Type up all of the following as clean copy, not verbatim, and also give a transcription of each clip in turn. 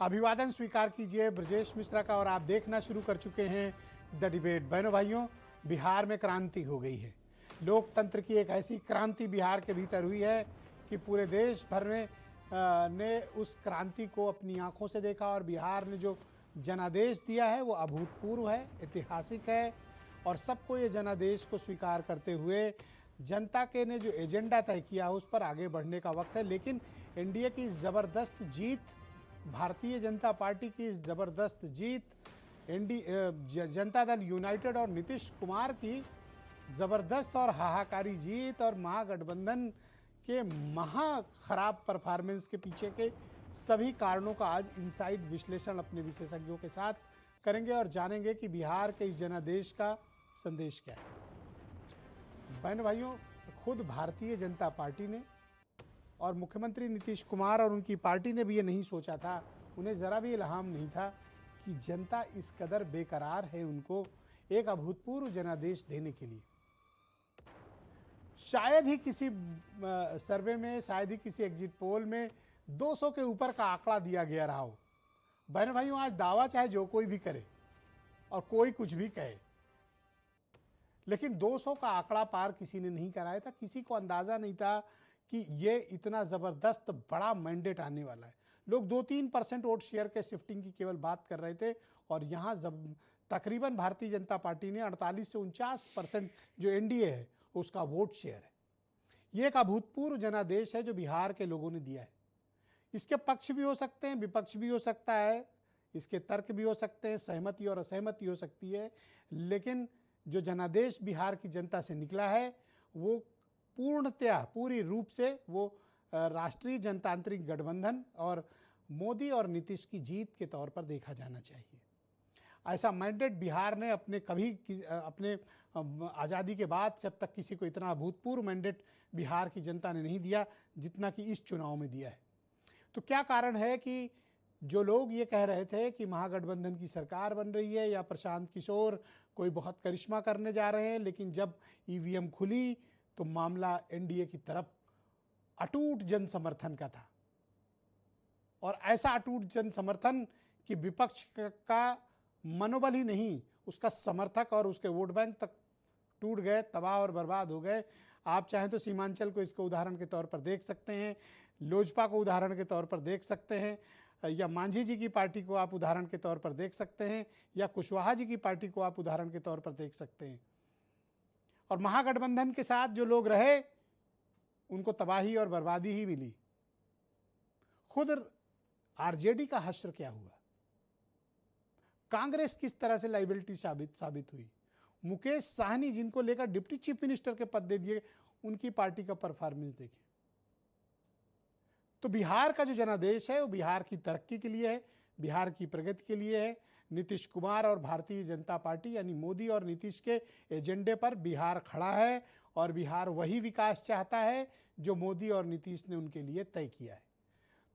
अभिवादन स्वीकार कीजिए ब्रजेश मिश्रा का। और आप देखना शुरू कर चुके हैं द डिबेट। बहनों भाइयों, बिहार में क्रांति हो गई है। लोकतंत्र की एक ऐसी क्रांति बिहार के भीतर हुई है कि पूरे देश भर में ने उस क्रांति को अपनी आंखों से देखा। और बिहार ने जो जनादेश दिया है वो अभूतपूर्व है, ऐतिहासिक है। और सबको ये जनादेश को स्वीकार करते हुए जनता के ने जो एजेंडा तय किया उस पर आगे बढ़ने का वक्त है। लेकिन एनडीए की ज़बरदस्त जीत, भारतीय जनता पार्टी की ज़बरदस्त जीत, जनता दल यूनाइटेड और नीतीश कुमार की ज़बरदस्त और हाहाकारी जीत और महागठबंधन के महा खराब परफॉर्मेंस के पीछे के सभी कारणों का आज इनसाइड विश्लेषण अपने विशेषज्ञों के साथ करेंगे और जानेंगे कि बिहार के इस जनादेश का संदेश क्या है। बहन भाइयों, खुद भारतीय जनता पार्टी ने और मुख्यमंत्री नीतीश कुमार और उनकी पार्टी ने भी ये नहीं सोचा था, उन्हें ज़रा भी इल्हाम नहीं था कि जनता इस कदर बेकरार है उनको एक अभूतपूर्व जनादेश देने के लिए। शायद ही किसी सर्वे में, शायद ही किसी एग्जिट पोल में 200 के ऊपर का आंकड़ा दिया गया रहा हो। बहन भाइयों, आज दावा चाहे जो कोई भी करे और कोई कुछ भी कहे, लेकिन 200 का आंकड़ा पार किसी ने नहीं कराया था। किसी को अंदाजा नहीं था कि ये इतना ज़बरदस्त बड़ा मैंडेट आने वाला है। लोग 2-3% वोट शेयर के शिफ्टिंग की केवल बात कर रहे थे और यहाँ तकरीबन भारतीय जनता पार्टी ने 48 से 49% जो एनडीए है उसका वोट शेयर है। ये एक अभूतपूर्व जनादेश है जो बिहार के लोगों ने दिया है। इसके पक्ष भी हो सकते हैं, विपक्ष भी हो सकता है, इसके तर्क भी हो सकते हैं, सहमति और असहमति हो सकती है, लेकिन जो जनादेश बिहार की जनता से निकला है वो पूर्णतया, पूरी रूप से वो राष्ट्रीय जनतांत्रिक गठबंधन और मोदी और नीतीश की जीत के तौर पर देखा जाना चाहिए। ऐसा मैंडेट बिहार ने अपने आज़ादी के बाद से अब तक किसी को इतना अभूतपूर्व मैंडेट बिहार की जनता ने नहीं दिया जितना कि इस चुनाव में दिया है। तो क्या कारण है कि जो लोग ये कह रहे थे कि महागठबंधन की सरकार बन रही है या प्रशांत किशोर कोई बहुत करिश्मा करने जा रहे हैं, लेकिन जब ईवीएम खुली तो मामला एनडीए की तरफ अटूट जन समर्थन का था। और ऐसा अटूट जन समर्थन कि विपक्ष का मनोबल ही नहीं, उसका समर्थक और उसके वोट बैंक तक टूट गए, तबाह और बर्बाद हो गए। आप चाहें तो सीमांचल को इसको उदाहरण के तौर पर देख सकते हैं, लोजपा को उदाहरण के तौर पर देख सकते हैं, या मांझी जी की पार्टी को आप उदाहरण के तौर पर देख सकते हैं, या कुशवाहा जी की पार्टी को आप उदाहरण के तौर पर देख सकते हैं। और महागठबंधन के साथ जो लोग रहे उनको तबाही और बर्बादी ही मिली। खुद आरजेडी का हश्र क्या हुआ, कांग्रेस किस तरह से लाइबिलिटी साबित हुई, मुकेश साहनी जिनको लेकर डिप्टी चीफ मिनिस्टर के पद दे दिए, उनकी पार्टी का परफॉर्मेंस देखें। तो बिहार का जो जनादेश है वो बिहार की तरक्की के लिए है, बिहार की प्रगति के लिए है। नीतीश कुमार और भारतीय जनता पार्टी यानी मोदी और नीतीश के एजेंडे पर बिहार खड़ा है और बिहार वही विकास चाहता है जो मोदी और नीतीश ने उनके लिए तय किया है।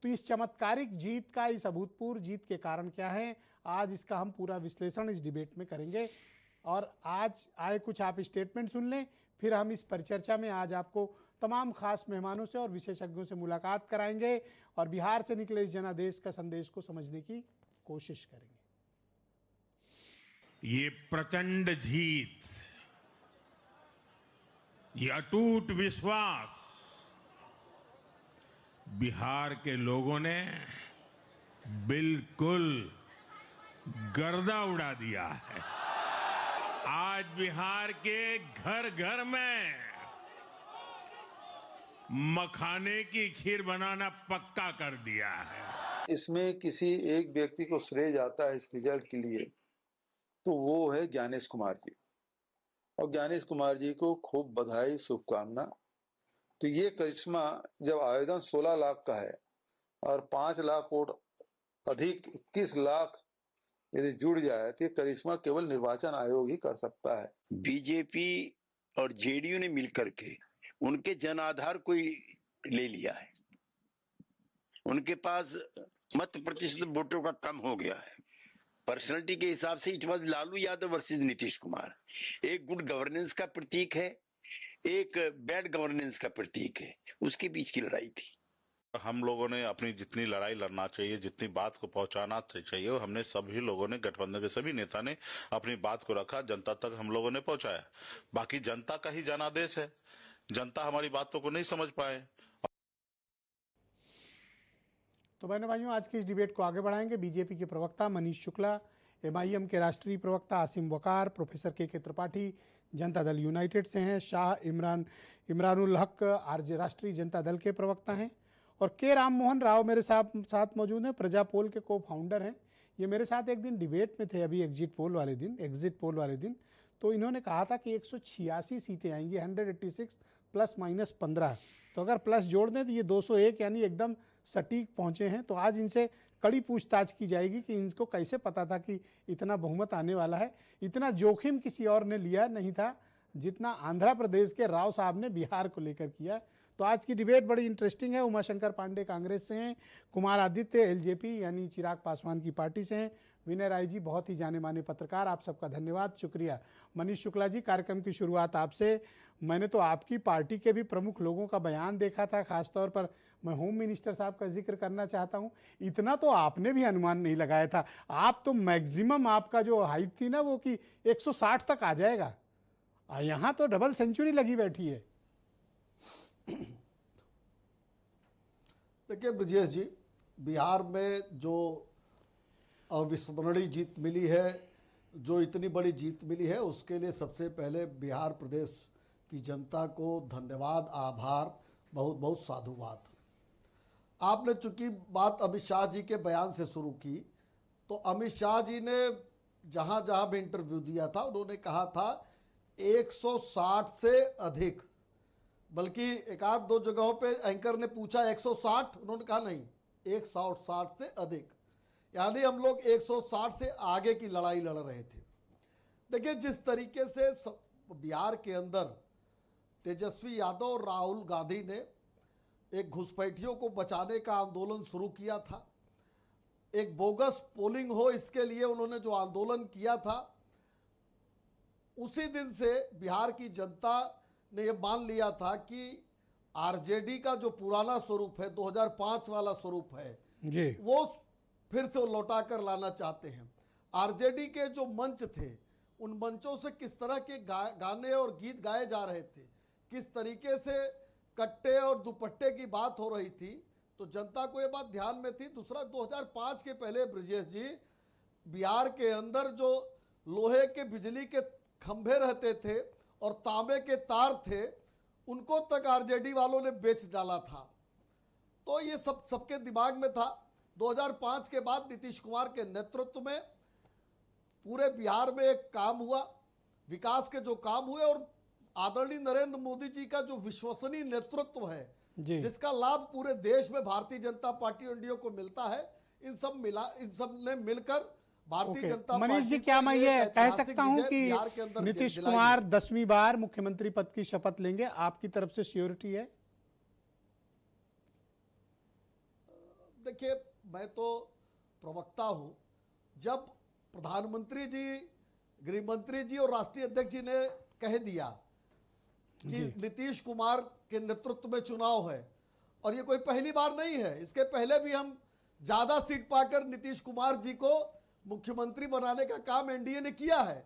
तो इस चमत्कारिक जीत का, इस अभूतपूर्व जीत के कारण क्या है, आज इसका हम पूरा विश्लेषण इस डिबेट में करेंगे। और आज आए कुछ आप स्टेटमेंट सुन लें, फिर हम इस परिचर्चा में आज आपको तमाम खास मेहमानों से और विशेषज्ञों से मुलाकात कराएंगे और बिहार से निकले इस जनादेश का संदेश को समझने की कोशिश करेंगे। ये प्रचंड जीत, ये अटूट विश्वास बिहार के लोगों ने बिल्कुल गर्दा उड़ा दिया है। आज बिहार के घर घर में मखाने की खीर बनाना पक्का कर दिया है। इसमें किसी एक व्यक्ति को श्रेय जाता है इस रिजल्ट के लिए, तो वो है ज्ञानेश कुमार जी। और ज्ञानेश कुमार जी को खूब बधाई, शुभकामना। तो ये करिश्मा, जब आवेदन 16 लाख का है और 5 लाख वोट अधिक 21 लाख यदि जुड़ जाए तो ये करिश्मा केवल निर्वाचन आयोग ही कर सकता है। बीजेपी और जेडीयू ने मिलकर के उनके जन आधार को ही ले लिया है। उनके पास मत प्रतिशत वोटों का कम हो गया है। पर्सनालिटी के हिसाब से it was Lalu Yadav versus Nitish Kumar. एक गुड गवर्नेंस का प्रतीक है, एक बैड गवर्नेंस का प्रतीक है, उसके बीच की लड़ाई थी। हम लोगों ने अपनी जितनी लड़ाई लड़ना चाहिए, जितनी बात को पहुंचाना चाहिए, वो हमने सभी लोगों ने, गठबंधन के सभी नेता ने अपनी बात को रखा, जनता तक हम लोगों ने पहुंचाया। बाकी जनता का ही जनादेश है, जनता हमारी बातों को नहीं समझ पाए। तो बहनों भाइयों, आज की इस डिबेट को आगे बढ़ाएंगे बीजेपी के प्रवक्ता मनीष शुक्ला, एमआईएम के राष्ट्रीय प्रवक्ता आसिम वकार, प्रोफेसर के त्रिपाठी जनता दल यूनाइटेड से हैं, शाह इमरानुल हक आरजे राष्ट्रीय जनता दल के प्रवक्ता हैं, और के राम मोहन राव मेरे साथ मौजूद हैं, प्रजा पोल के को फाउंडर हैं। ये मेरे साथ एक दिन डिबेट में थे, अभी एग्जिट पोल वाले दिन, तो इन्होंने कहा था कि 186 सीटें आएंगी, 186 प्लस माइनस 15, तो अगर प्लस जोड़ दें तो ये 201 यानी एकदम सटीक पहुंचे हैं। तो आज इनसे कड़ी पूछताछ की जाएगी कि इनको कैसे पता था कि इतना बहुमत आने वाला है। इतना जोखिम किसी और ने लिया नहीं था जितना आंध्र प्रदेश के राव साहब ने बिहार को लेकर किया। तो आज की डिबेट बड़ी इंटरेस्टिंग है। उमाशंकर पांडे कांग्रेस से हैं, कुमार आदित्य एलजेपी यानी चिराग पासवान की पार्टी से हैं, विनय राय जी बहुत ही जाने माने पत्रकार, आप सबका धन्यवाद, शुक्रिया। मनीष शुक्ला जी, कार्यक्रम की शुरुआत आपसे। मैंने तो आपकी पार्टी के भी प्रमुख लोगों का बयान देखा था, खासतौर पर मैं होम मिनिस्टर साहब का जिक्र करना चाहता हूं। इतना तो आपने भी अनुमान नहीं लगाया था। आप तो मैक्सिमम आपका जो हाइट थी ना वो कि 160 तक आ जाएगा, यहाँ तो डबल सेंचुरी लगी बैठी है। देखिए ब्रजेश जी, बिहार में जो अविस्मरणीय जीत मिली है, जो इतनी बड़ी जीत मिली है, उसके लिए सबसे पहले बिहार प्रदेश की जनता को धन्यवाद, आभार, बहुत बहुत साधुवाद। आपने चूंकि बात अमित शाह जी के बयान से शुरू की, तो अमित शाह जी ने जहां जहां भी इंटरव्यू दिया था उन्होंने कहा था 160 से अधिक, बल्कि एक आध दो जगहों पे एंकर ने पूछा 160, उन्होंने कहा नहीं 160 से अधिक, यानी हम लोग 160 से आगे की लड़ाई लड़ रहे थे। देखिए जिस तरीके से बिहार के अंदर तेजस्वी यादव और राहुल गांधी ने एक घुसपैठियों को बचाने का आंदोलन शुरू किया था, एक बोगस पोलिंग हो इसके लिए उन्होंने जो आंदोलन किया था, उसी दिन से बिहार की जनता ने यह मान लिया था कि आरजेडी का जो पुराना स्वरूप है, 2005 वाला स्वरूप है जी, वो फिर से लौटा कर लाना चाहते हैं। आरजेडी के जो मंच थे, उन मंचों से किस तरह के गाने और गीत गाए जा रहे थे, किस तरीके से कट्टे और दुपट्टे की बात हो रही थी, तो जनता को ये बात ध्यान में थी। दूसरा, 2005 के पहले ब्रजेश जी, बिहार के अंदर जो लोहे के बिजली के खंभे रहते थे और तांबे के तार थे, उनको तक आरजेडी वालों ने बेच डाला था। तो ये सबके दिमाग में था। 2005 के बाद नीतीश कुमार के नेतृत्व में पूरे बिहार में एक काम हुआ, विकास के जो काम हुए, और आदरणीय नरेंद्र मोदी जी का जो विश्वसनीय नेतृत्व है, जिसका लाभ पूरे देश में भारतीय जनता पार्टी एनडीए को मिलता है, इन सब ने मिलकर भारतीय जनता पार्टी। मनीष जी, क्या मैं ये कह सकता हूं कि नीतीश कुमार 10वीं बार मुख्यमंत्री पद की शपथ लेंगे? आपकी तरफ से श्योरिटी है? देखिए, मैं तो प्रवक्ता हूं। जब प्रधानमंत्री जी, गृह मंत्री जी और राष्ट्रीय अध्यक्ष जी ने कह दिया कि नीतीश कुमार के नेतृत्व में चुनाव है, और ये कोई पहली बार नहीं है, इसके पहले भी हम ज्यादा सीट पाकर नीतीश कुमार जी को मुख्यमंत्री बनाने का काम एनडीए ने किया है,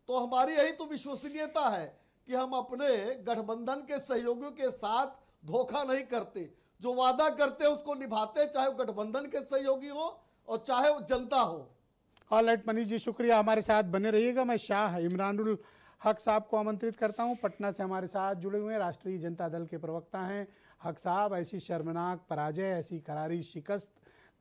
तो हमारी यही तो विश्वसनीयता है कि हम अपने गठबंधन के सहयोगियों के साथ धोखा नहीं करते, जो वादा करते हैं उसको निभाते, चाहे वो गठबंधन के सहयोगी हो और चाहे वो जनता हो। ऑलराइट मनीष जी, शुक्रिया, हमारे साथ बने रहिएगा। मैं शाह इमरानुल हक साहब को आमंत्रित करता हूं, पटना से हमारे साथ जुड़े हुए हैं, राष्ट्रीय जनता दल के प्रवक्ता हैं। हक साहब, ऐसी शर्मनाक पराजय, ऐसी करारी शिकस्त,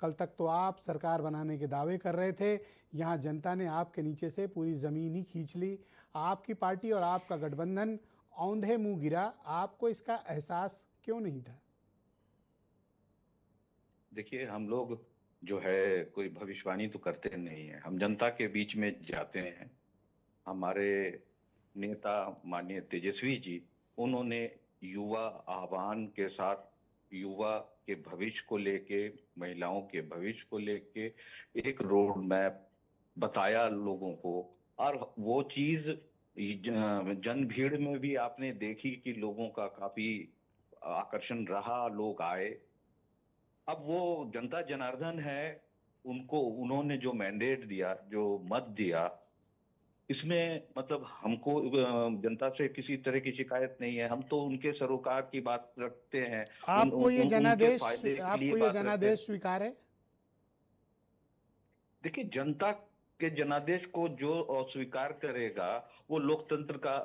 कल तक तो आप सरकार बनाने के दावे कर रहे थे, यहाँ जनता ने आपके नीचे से पूरी ज़मीन ही खींच ली। आपकी पार्टी और आपका गठबंधन औंधे मुंह गिरा, आपको इसका एहसास क्यों नहीं था? देखिए, हम लोग जो है कोई भविष्यवाणी तो करते नहीं है, हम जनता के बीच में जाते हैं। हमारे नेता माननीय तेजस्वी जी, उन्होंने युवा आह्वान के साथ युवा के भविष्य को लेके, महिलाओं के भविष्य को लेके एक रोड मैप बताया लोगों को, और वो चीज जन भीड़ में भी आपने देखी कि लोगों का काफी आकर्षण रहा, लोग आए। अब वो जनता जनार्दन है, उनको उन्होंने जो मैंडेट दिया, जो मत दिया, इसमें मतलब हमको जनता से किसी तरह की शिकायत नहीं है। हम तो उनके सरोकार की बात रखते हैं, आपको ये उनके जनादेश फायदे के लिए आपको ये बात रखते हैं। जनादेश स्वीकार है? देखिए, जनता के जनादेश को जो अस्वीकार करेगा वो लोकतंत्र का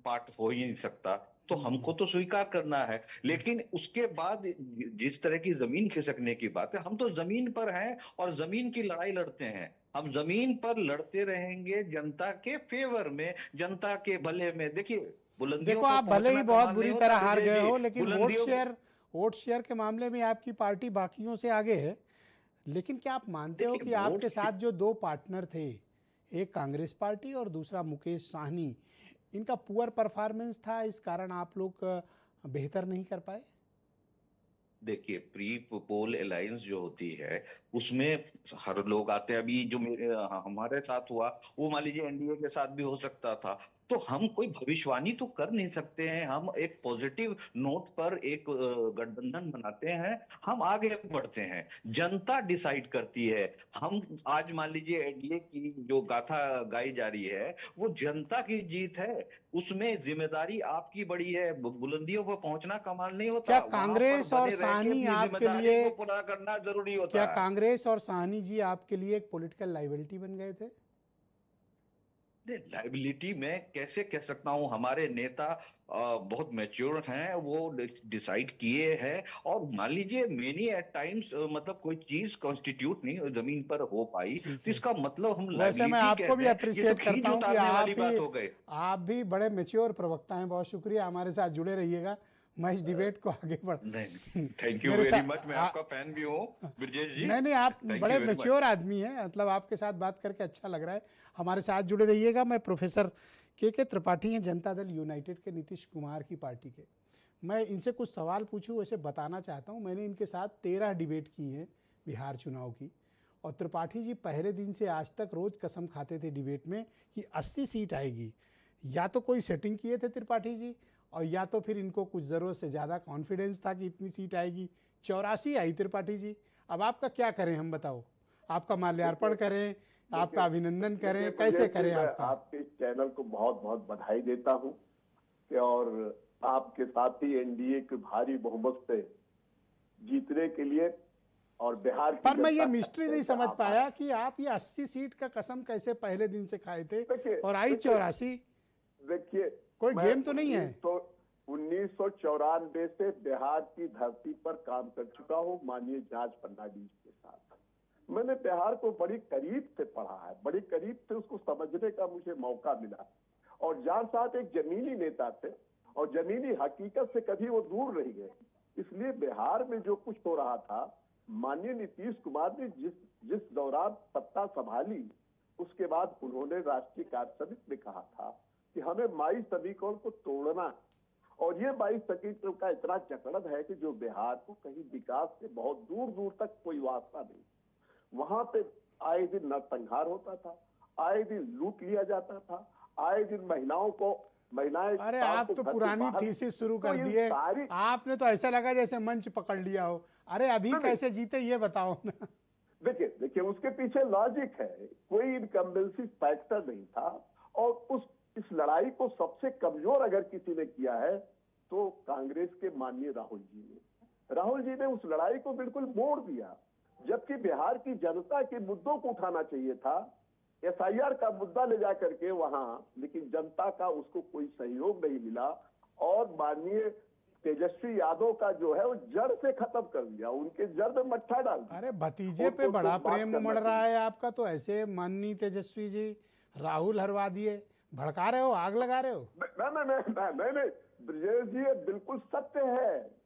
पार्ट हो ही नहीं सकता। तो हमको तो स्वीकार करना है, लेकिन उसके बाद जिस तरह की जमीन खिसकने की बात है, हम तो जमीन पर हैं और जमीन की लड़ाई लड़ते हैं। हम जमीन पर लड़ते रहेंगे जनता के फेवर में, जनता के भले में। देखिए, बुलंदियों देखो, पर आप भले ही पहुंचना बहुत कमाल बुरी नहीं तरह होता हार विजय गए जी। हो, लेकिन बुलंदियों वोट शेयर के मामले में आपकी पार्टी बाकियों से आगे है। लेकिन क्या आप मानते हो देखिए, कि आपके वोट साथ जो दो पार्टनर थे, एक कांग्रेस पार्टी और दूसरा मुकेश साहनी, इनका पुअर परफॉर्मेंस था, इस कारण आप लोग बेहतर नहीं कर पाए? देखिए, प्री पोल अलायंस जो होती है उसमें हर लोग आते हैं। अभी जो हमारे साथ हुआ वो मान लीजिए एनडीए के साथ भी हो सकता था। तो हम कोई भविष्यवाणी तो कर नहीं सकते हैं। हम एक पॉजिटिव नोट पर एक गठबंधन बनाते हैं, हम आगे बढ़ते हैं, जनता डिसाइड करती है। हम आज मान लीजिए एनडीए की जो गाथा गाई जा रही है वो जनता की जीत है, उसमें जिम्मेदारी आपकी बड़ी है। बुलंदियों पर पहुंचना कमाल नहीं होता, क्या वहां पर कांग्रेस और बने रह के साहनी अपनी आपके जिम्मेदारी लिए को पूरा करना जरूरी क्या होता है। कांग्रेस और साहनी जी आपके लिए एक पॉलिटिकल लाइबिलिटी बन गए थे? लाइबिलिटी मैं कैसे कह सकता हूं? हमारे नेता बहुत मैच्योर हैं, वो डिसाइड किए हैं। और मान लीजिए मेनी एट टाइम्स मतलब कोई चीज कॉन्स्टिट्यूट नहीं जमीन पर हो पाई, ठीक तो है। इसका मतलब हम वैसे मैं लाइबिलिटी आपको कहते भी हैं, ये तो अप्रिशिएट खींच करता हूं कि उतारने वाली बात हो गई। आप भी बड़े मैच्योर प्रवक्ता हैं। बहुत शुक्रिया, हमारे साथ जुड़े रहिएगा। मैं इस डिबेट को आगे बढ़ नहीं, थैंक यू मेरे वेरी साथ मच। मैं आपका फैन भी हूँ ब्रजेश जी। नहीं, आप थैंक बड़े यू वेरी मच। मैच्योर आदमी हैं, मतलब आपके साथ बात करके अच्छा लग रहा है। हमारे साथ जुड़े रहिएगा। मैं प्रोफेसर के त्रिपाठी हैं, जनता दल यूनाइटेड के नीतीश कुमार की पार्टी के। मैं इनसे कुछ सवाल पूछूं, वैसे बताना चाहता हूं, मैंने इनके साथ 13 डिबेट की है बिहार चुनाव की। और त्रिपाठी जी पहले दिन से आज तक रोज कसम खाते थे डिबेट में कि 80 सीट आएगी। या तो कोई सेटिंग किए थे त्रिपाठी जी, और या तो फिर इनको कुछ ज़रूरत से ज़्यादा कॉन्फिडेंस था कि इतनी सीट आएगी। 84 आई त्रिपाठी जी। अब आपका क्या करें, हम बताओ? आपका माल्यार्पण करें, आपका अभिनंदन करें, कैसे करें? मैं आपका आपके इस चैनल को बहुत बहुत बधाई देता हूं कि और आपके साथ ही एनडीए के भारी बहुमत से जीतने के लिए और बिहार की पर मैं ये जनता मिस्ट्री नहीं समझ पाया कि आप ये 80 सीट का कसम कैसे पहले दिन से खाए थे और आई 84? देखिए, कोई मैं गेम तो नहीं है? 1994 से बिहार की धरती पर काम कर चुका हूं माननीय जॉर्ज फर्नांडिस के साथ। मैंने बिहार को बड़ी करीब से पढ़ा है, बड़ी करीब से उसको समझने का मुझे मौका मिला। और जॉर्ज साहब एक जमीनी नेता थे और जमीनी हकीकत से कभी वो दूर नहीं गए। इसलिए बिहार में जो कुछ हो रहा था, माननीय नीतीश कुमार ने जिस दौरान सत्ता संभाली, उसके बाद उन्होंने राष्ट्रीय कार्य समिति में कहा था कि हमें 22 समीकरण को तोड़ना। और ये 22 समीकरण का इतना जकड़न है कि जो बिहार को कहीं विकास से बहुत दूर दूर तक कोई वास्ता नहीं। वहां पे आए दिन नरसंहार होता था, आए दिन लूट लिया जाता था, आए दिन महिलाएं अरे आप तो पुरानी थीसिस शुरू कर दिए। आपने तो ऐसा लगा जैसे मंच पकड़ लिया हो। अरे अभी कैसे जीते ये बताओ ना। देखिए उसके पीछे लॉजिक है, कोई इनकम्बेंसी फैक्टर नहीं था। और इस लड़ाई को सबसे कमजोर अगर किसी ने किया है तो कांग्रेस के माननीय राहुल जी ने उस लड़ाई को बिल्कुल मोड़ दिया। जबकि बिहार की जनता के मुद्दों को उठाना चाहिए था, एसआईआर का मुद्दा ले जाकर के वहां, लेकिन जनता का उसको कोई सहयोग नहीं मिला। और माननीय तेजस्वी यादव का जो है वो जड़ से खत्म कर दिया, उनके जड़ में मट्ठा डाल दिया। अरे भतीजे पे बड़ा प्रेम उमड़ रहा है आपका, तो ऐसे माननीय तेजस्वी जी राहुल हरवा दिए, भड़का रहे हो, आग लगा रहे हो? नहीं, ब्रजेश जी ये बिल्कुल सत्य है।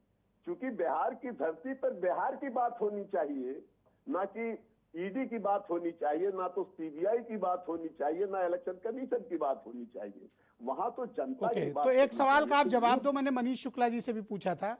क्योंकि बिहार की धरती पर बिहार की बात होनी चाहिए, ना कि ईडी की बात होनी चाहिए, ना तो सीबीआई की बात होनी चाहिए, ना इलेक्शन कमीशन की बात होनी चाहिए। वहां तो जनता की बात। तो एक सवाल का आप जवाब दो। मैंने मनीष शुक्ला जी से भी पूछा था,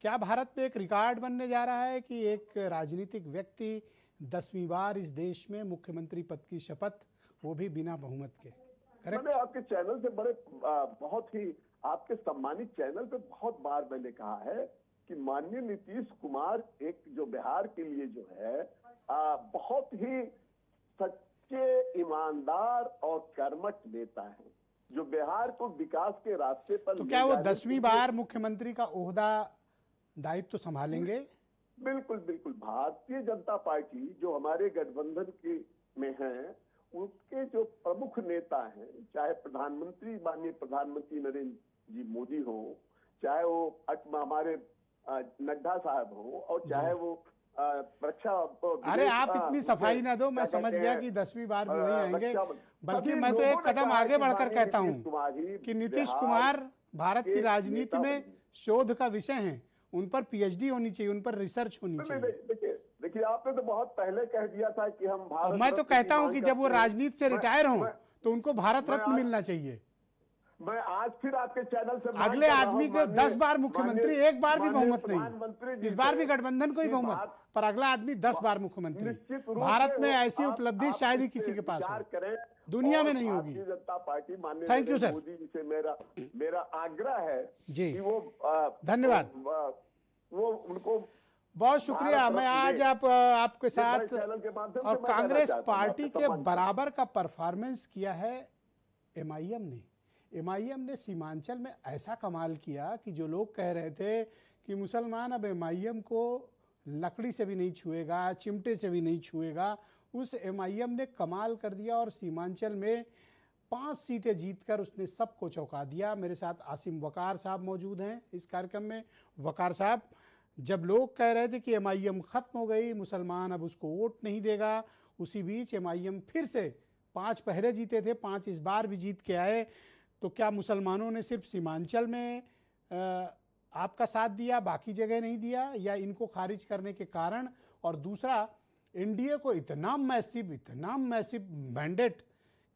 क्या भारत में एक रिकॉर्ड बनने जा रहा है कि एक राजनीतिक व्यक्ति 10वीं बार इस देश में मुख्यमंत्री पद की शपथ, वो भी बिना बहुमत के? करेक्ट? मैंने आपके चैनल से बहुत ही आपके सम्मानित चैनल पे बहुत बार मैंने कहा है कि माननीय नीतीश कुमार एक जो बिहार के लिए जो है बहुत ही सच्चे, ईमानदार और कर्मठ नेता हैं, जो बिहार को विकास के रास्ते पर तो ले क्या वो जाने के 10वीं लिए- बार मुख्यमंत्री का ओहदा दायित्व संभालेंगे? बिल्कुल बिल्कुल। भारतीय जनता पार्टी जो हमारे गठबंधन के में है, उसके जो प्रमुख नेता हैं, चाहे प्रधानमंत्री माननीय प्रधानमंत्री नरेंद्र जी मोदी हो, चाहे वो हमारे नड्डा साहब हो, और चाहे वो रक्षा। अरे आप इतनी सफाई ना दो, मैं समझ गया कि 10वीं बार भी वही आएंगे, बल्कि मैं तो एक कदम आगे बढ़कर कहता हूँ कि नीतीश कुमार भारत की राजनीति में शोध का विषय हैं, उन पर पीएचडी होनी चाहिए, उन पर रिसर्च होनी चाहिए। देखिए आपने तो बहुत पहले कह दिया था कि हम भारत, मैं तो कहता हूं कि जब वो राजनीति से रिटायर हों तो उनको भारत मैं रत्न आज- मिलना चाहिए। मैं आज फिर आपके चैनल से मांग अगले कर रहा आदमी हूं, को 10 बार माननीय- मुख्यमंत्री, एक बार भी माननीय बहुमत प्रधानमंत्री नहीं, जी इस बार से भी गठबंधन को ही कि बहुमत, बात- पर अगला आदमी 10 बार मुख्यमंत्री। निश्चित रूप भारत से में वो ऐसी आप- उपलब्धि आप शायद ही इस पे किसी के पास विचार हो, करें, दुनिया और में नहीं होगी। भारतीय जनता पार्टी माननीय Thank you, Narendra sir. Modi ji से मेरा आग्रह है जी। कि वो धन्यवाद। वो उनको बहुत शुक्रिया। भारत मैं रत्न आज दे। आपके ये साथ बड़े चैनल के माध्यम से और मैं कहना कांग्रेस चाहता हूं, पार्टी आपके के सम्मान करता हूं। बराबर का परफॉर्मेंस किया है एमआईएम ने। एमआईएम ने सीमांचल में ऐसा कमाल किया कि जो लोग कह रहे थे कि मुसलमान अब एमआईएम को लकड़ी से भी नहीं छुएगा, चिमटे से भी नहीं छुएगा, उस एमआईएम ने कमाल कर दिया और सीमांचल में 5 सीटें जीतकर उसने सबको चौंका दिया। मेरे साथ आसिम वकार साहब मौजूद हैं इस कार्यक्रम में। वकार साहब, जब लोग कह रहे थे कि एमआईएम खत्म हो गई, मुसलमान अब उसको वोट नहीं देगा, उसी बीच एमआईएम फिर से 5 पहले जीते थे, 5 इस बार भी जीत के आए। तो क्या मुसलमानों ने सिर्फ सीमांचल में आपका साथ दिया, बाकी जगह नहीं दिया, या इनको खारिज करने के कारण? और दूसरा, एनडीए को इतना मैसिव मैंडेट,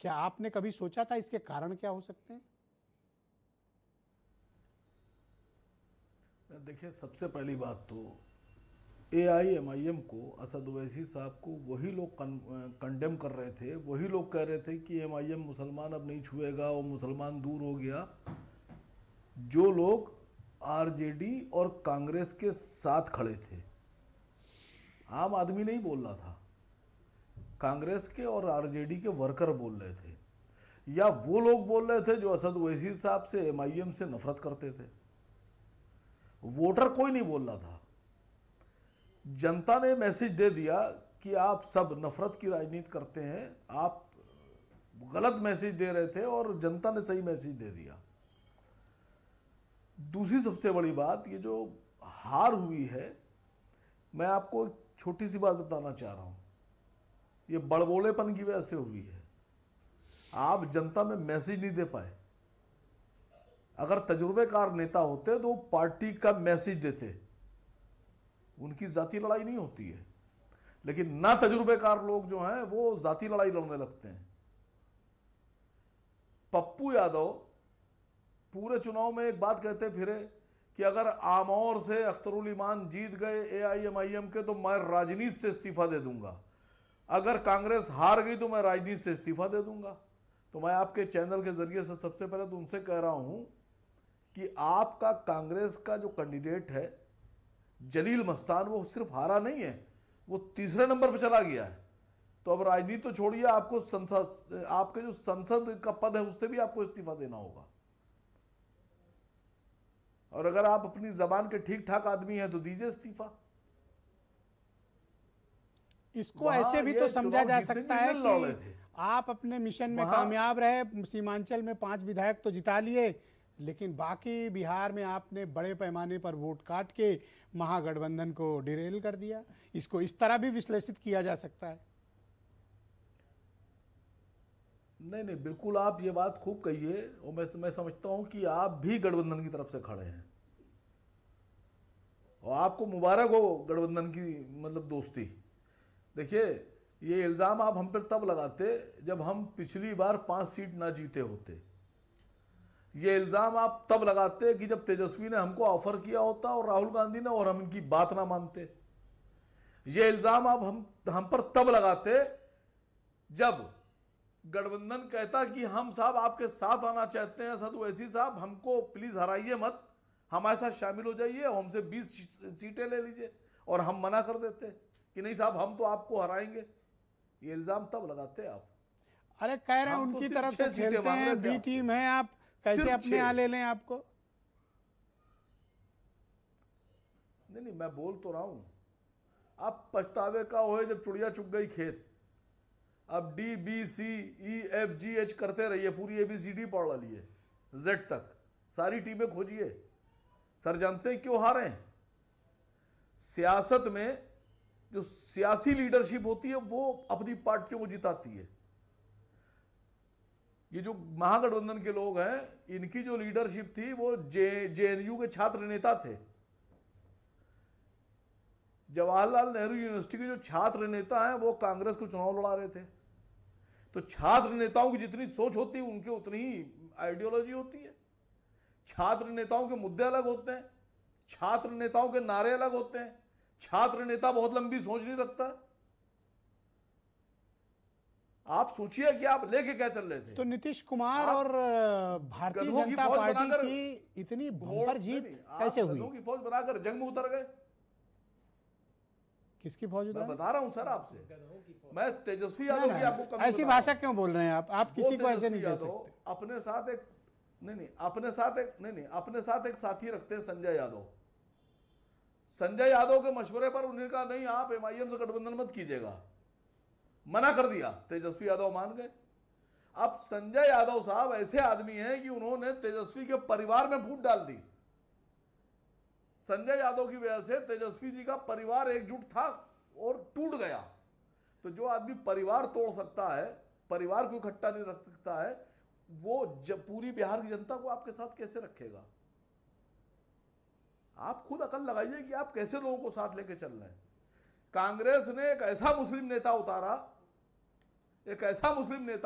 क्या आपने कभी सोचा था इसके कारण क्या हो सकते हैं? देखिए, सबसे पहली बात तो एआईएमआईएम को, असद ओवैसी साहब को वही लोग कंडेम कर रहे थे, वही लोग कह रहे थे कि एमआईएम मुसलमान अब नहीं छुएगा और मुसलमान दूर हो गया, जो लोग आरजेडी और कांग्रेस के साथ खड़े थे। आम आदमी नहीं बोल रहा था, कांग्रेस के और आरजेडी के वर्कर बोल रहे थे, या वो लोग बोल रहे थे जो असद ओवैसी साहब से, एमआईएम से नफरत करते थे। वोटर कोई नहीं बोल रहा था। जनता ने मैसेज दे दिया कि आप सब नफरत की राजनीति करते हैं, आप गलत मैसेज दे रहे थे, और जनता ने सही मैसेज दे दिया। दूसरी सबसे बड़ी बात, ये जो हार हुई है, मैं आपको एक छोटी सी बात बताना चाह रहा हूं, ये बड़बोलेपन की वजह से हुई है। आप जनता में मैसेज नहीं दे पाए। अगर तजुर्बेकार नेता होते तो वो पार्टी का मैसेज देते, उनकी जाति लड़ाई नहीं होती है। लेकिन ना तजुर्बेकार लोग जो हैं वो जाति लड़ाई लड़ने लगते हैं। पप्पू यादव पूरे चुनाव में एक बात कहते फिरे कि अगर आमौर से अख्तरुल ईमान जीत गए एआईएमआईएम के तो मैं राजनीति से इस्तीफा दे दूंगा, अगर कांग्रेस हार गई तो मैं राजनीति से इस्तीफा दे दूंगा। तो मैं आपके चैनल के जरिए से सबसे पहले तो उनसे कह रहा हूं कि आपका कांग्रेस का जो कैंडिडेट है जलील मस्तान, वो सिर्फ हारा नहीं है, वो तीसरे नंबर पर चला गया है। तो अब राजनीति तो छोड़िए, आपको संसद, आपके जो संसद का पद है उससे भी आपको इस्तीफा देना होगा। और अगर आप अपनी जबान के ठीक ठाक आदमी हैं तो दीजिए इस्तीफा। इसको ऐसे भी तो समझा जा सकता है कि आप अपने मिशन में कामयाब रहे, सीमांचल में 5 विधायक तो जिता लिए, लेकिन बाकी बिहार में आपने बड़े पैमाने पर वोट काट के महागठबंधन को डिरेल कर दिया। इसको इस तरह भी विश्लेषित किया जा सकता है। नहीं नहीं, बिल्कुल आप ये बात खूब कहिए, और मैं समझता हूं कि आप भी गठबंधन की तरफ से खड़े हैं, और आपको मुबारक हो गठबंधन की मतलब दोस्ती। देखिए, ये इल्ज़ाम आप हम पर तब लगाते जब हम पिछली बार 5 सीट ना जीते होते। ये इल्ज़ाम आप तब लगाते कि जब तेजस्वी ने हमको ऑफर किया होता और राहुल गांधी ने, और हम इनकी बात ना मानते। ये इल्ज़ाम आप हम पर तब लगाते जब गठबंधन कहता कि हम साहब आपके साथ आना चाहते हैं, असद ओवैसी साहब हमको प्लीज़ हराइए मत, हमारे साथ शामिल हो जाइए, हमसे 20 सीटें ले लीजिए, और हम मना कर देते कि नहीं साहब हम तो आपको हराएंगे। ये इल्जाम तब लगाते आप। अरे कह रहे हैं हम तो उनकी सिर्फ तरफ 6 से सीटें खेलते मांग हैं, रहे थे बी आपसे। टीम है, आप कैसे सिर्फ अपने यहाँ 6। ले लें आपको? नहीं, मैं बोल तो रहा हूं, अब पछतावे का हो जब चुड़िया चुग गई खेत। अब DBCEFGH करते रहिए, पूरी ABCD पढ़ लिए Z तक, सारी टीमें खोजिए। सर जानते हैं क्यों हारे हैं? सियासत में जो सियासी लीडरशिप होती है वो अपनी पार्टियों को जिताती है। ये जो महागठबंधन के लोग हैं, इनकी जो लीडरशिप थी वो JNU के छात्र नेता थे। जवाहरलाल नेहरू यूनिवर्सिटी के जो छात्र नेता हैं वो कांग्रेस को चुनाव लड़ा रहे थे। तो छात्र नेताओं की जितनी सोच होती है उनकी उतनी ही आइडियोलॉजी होती है। छात्र नेताओं के मुद्दे अलग होते हैं, छात्र नेताओं के नारे अलग होते हैं। छात्र नेता बहुत लंबी सोच नहीं रखता। आप सोचिए कि आप लेके क्या चल रहे थे। तो नीतीश कुमार और भारतीय गधों की जनता फौज पार्टी बनाकर की इतनी बम्पर जीत नहीं, आप कैसे हुई? गधों की फौज बनाकर जंग में उतर गए। किसकी फौज मैं उतारी? बता रहा हूं सर आपसे, मैं तेजस्वी यादव की आपको कमी ऐसी बता भाषा रहा हूं। क्यों बोल रहे हैं आप? वो किसी को ऐसे तेजस्वी नहीं कह यादव सकते। अपने साथ एक अपने साथ एक साथी रखते हैं, संजय यादव। संजय यादव के मशवरे पर उन्होंने कहा नहीं आप MIM से गठबंधन मत कीजिएगा, मना कर दिया। तेजस्वी यादव मान गए। अब संजय यादव साहब ऐसे आदमी हैं कि उन्होंने तेजस्वी के परिवार में फूट डाल दी। संजय यादव की वजह से तेजस्वी जी का परिवार एकजुट था और टूट गया। तो जो आदमी परिवार तोड़ सकता है, परिवार को इकट्ठा नहीं रख सकता है, वो पूरी बिहार की जनता को आपके साथ कैसे रखेगा? आप खुद अकल लगाइए कि आप कैसे लोगों को साथ लेके चल रहे हैं। कांग्रेस ने एक ऐसा मुस्लिम नेता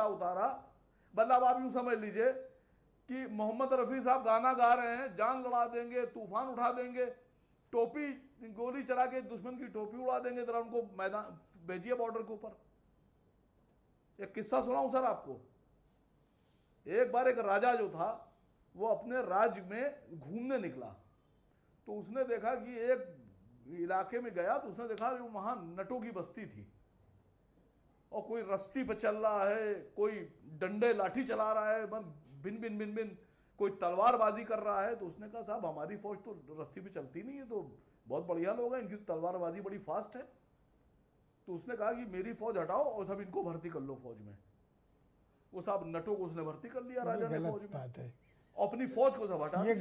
उतारा, मतलब आप यूं समझ लीजिए कि मोहम्मद रफी साहब गाना गा रहे हैं, जान लड़ा देंगे, तूफान उठा देंगे, टोपी गोली चला के दुश्मन की टोपी उड़ा देंगे, जरा उनको मैदान भेजिए बॉर्डर के ऊपर। एक किस्सा सुनाऊं सर आपको। एक बार एक राजा जो था वो अपने राज्य में घूमने निकला, तो उसने देखा कि एक इलाके में गया, तो उसने देखा वहां नटों की बस्ती थी और कोई रस्सी पे चल रहा है, कोई डंडे लाठी चला रहा है, भिन भिन भिन भिन, कोई तलवारबाजी कर रहा है। तो उसने कहा साहब हमारी फौज तो रस्सी पे चलती नहीं है, तो बहुत बढ़िया लोग हैं, इनकी तलवारबाजी बड़ी फास्ट है। तो उसने कहा कि मेरी फौज हटाओ और सब इनको भर्ती कर लो फौज में। वो साहब नटों को उसने भर्ती कर लिया राजा ने फौज में। बात है अपनी फौज को सब हटा दिया।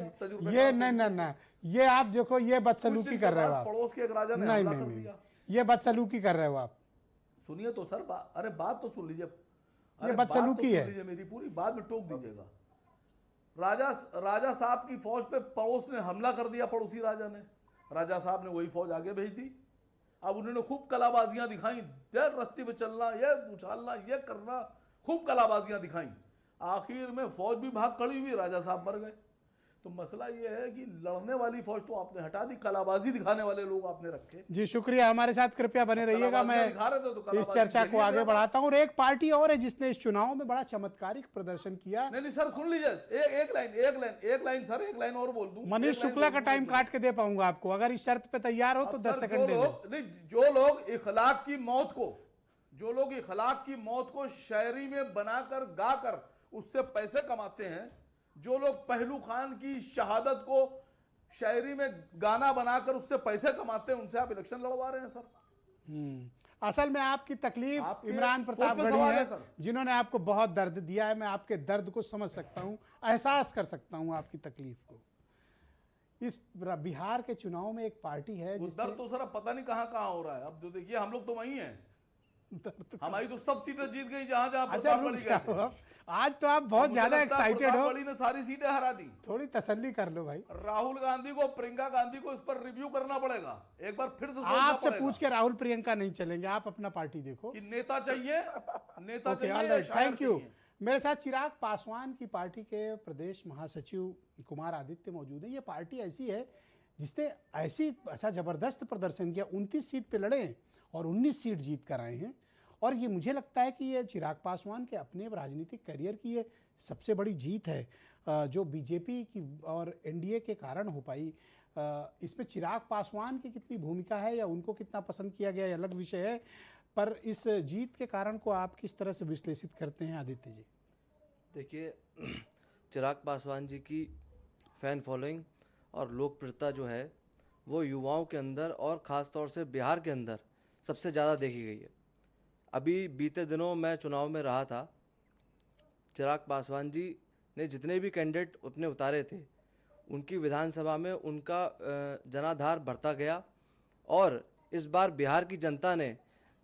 ये नहीं, ये आप देखो, ये बदसलूकी कर रहे हो आप। पड़ोस के एक राजा ने हमला कर दिया। ये बदसलूकी कर रहे हो आप। सुनिए तो सर, अरे बात तो सुन लीजिए। ये बदसलूकी है। मेरी पूरी बात में टोक दीजिएगा। राजा साहब की फौज पे पड़ोस ने हमला कर दिया, पड़ोसी राजा ने। राजा साहब ने वही फौज आगे भेज दी। अब उन्होंने खूब कलाबाजियां दिखाई, ये रस्सी पे चलना, ये उछालना, ये करना, खूब कलाबाजियां दिखाई। आखिर में फौज भी भाग खड़ी हुई, राजा साहब मर गए। तो मसला ये है कि लड़ने वाली फौज तो आपने हटा दी, कलाबाजी दिखाने वाले लोग आपने रखे। जी शुक्रिया, हमारे साथ कृपया बने रहिएगा। मैं इस चर्चा को आगे बढ़ाता हूं। और एक पार्टी और है जिसने इस चुनाव में बड़ा चमत्कारिक प्रदर्शन किया। नहीं सर सुन लीजिए, एक लाइन सर, एक लाइन और बोल दूं। मनीष शुक्ला का टाइम काट के दे पाऊंगा आपको, अगर इस शर्त पे तैयार हो तो 10 सेकंड दे दो। जो लोग इखलाक की मौत को शायरी में बनाकर गाकर उससे पैसे कमाते हैं, जो लोग पहलू खान की शहादत को शायरी में गाना बनाकर उससे पैसे कमाते हैं, उनसे आप इलेक्शन लड़वा रहे हैं सर। असल में आपकी तकलीफ आपके इमरान सोच प्रताप पे गढ़ी सवाल है, है सर। जिन्होंने आपको बहुत दर्द दिया है। मैं आपके दर्द को समझ सकता हूं, एहसास कर सकता हूं आपकी तकलीफ को। इस बिहार के चुनाव में एक पार्टी है दर्द तो सर अब पता नहीं कहां कहां हो रहा है। अब तो देखिए हम लोग तो वहीं हैं, हमारी तो सब सीटें जीत गई जहां जहां प्रताप गढ़ी गए थे। आज तो आप बहुत ज्यादा एक्साइटेड हो। गढ़ी ने सारी सीटें हरा दी। थोड़ी तसल्ली कर लो भाई। राहुल गांधी को, प्रियंका गांधी को इस पर रिव्यू करना पड़ेगा, एक बार फिर से सोचना आपसे पड़ेगा। पूछ के राहुल प्रियंका नहीं चलेंगे, आप अपना पार्टी देखो कि नेता चाहिए, थैंक यू। मेरे साथ चिराग पासवान की पार्टी के प्रदेश महासचिव कुमार आदित्य मौजूद है। ये पार्टी ऐसी है जिसने ऐसा जबरदस्त प्रदर्शन किया, 29 सीट पे लड़े और 19 सीट जीत कर आए हैं। और ये मुझे लगता है कि ये चिराग पासवान के अपने राजनीतिक करियर की ये सबसे बड़ी जीत है। जो बीजेपी की और एनडीए के कारण हो पाई, इसमें चिराग पासवान की कितनी भूमिका है या उनको कितना पसंद किया गया, ये अलग विषय है, पर इस जीत के कारण को आप किस तरह से विश्लेषित करते हैं आदित्य जी? देखिए, चिराग पासवान जी की फैन फॉलोइंग और लोकप्रियता जो है वो युवाओं के अंदर और ख़ास तौर से बिहार के अंदर सबसे ज़्यादा देखी गई है। अभी बीते दिनों मैं चुनाव में रहा था, चिराग पासवान जी ने जितने भी कैंडिडेट अपने उतारे थे उनकी विधानसभा में उनका जनाधार बढ़ता गया और इस बार बिहार की जनता ने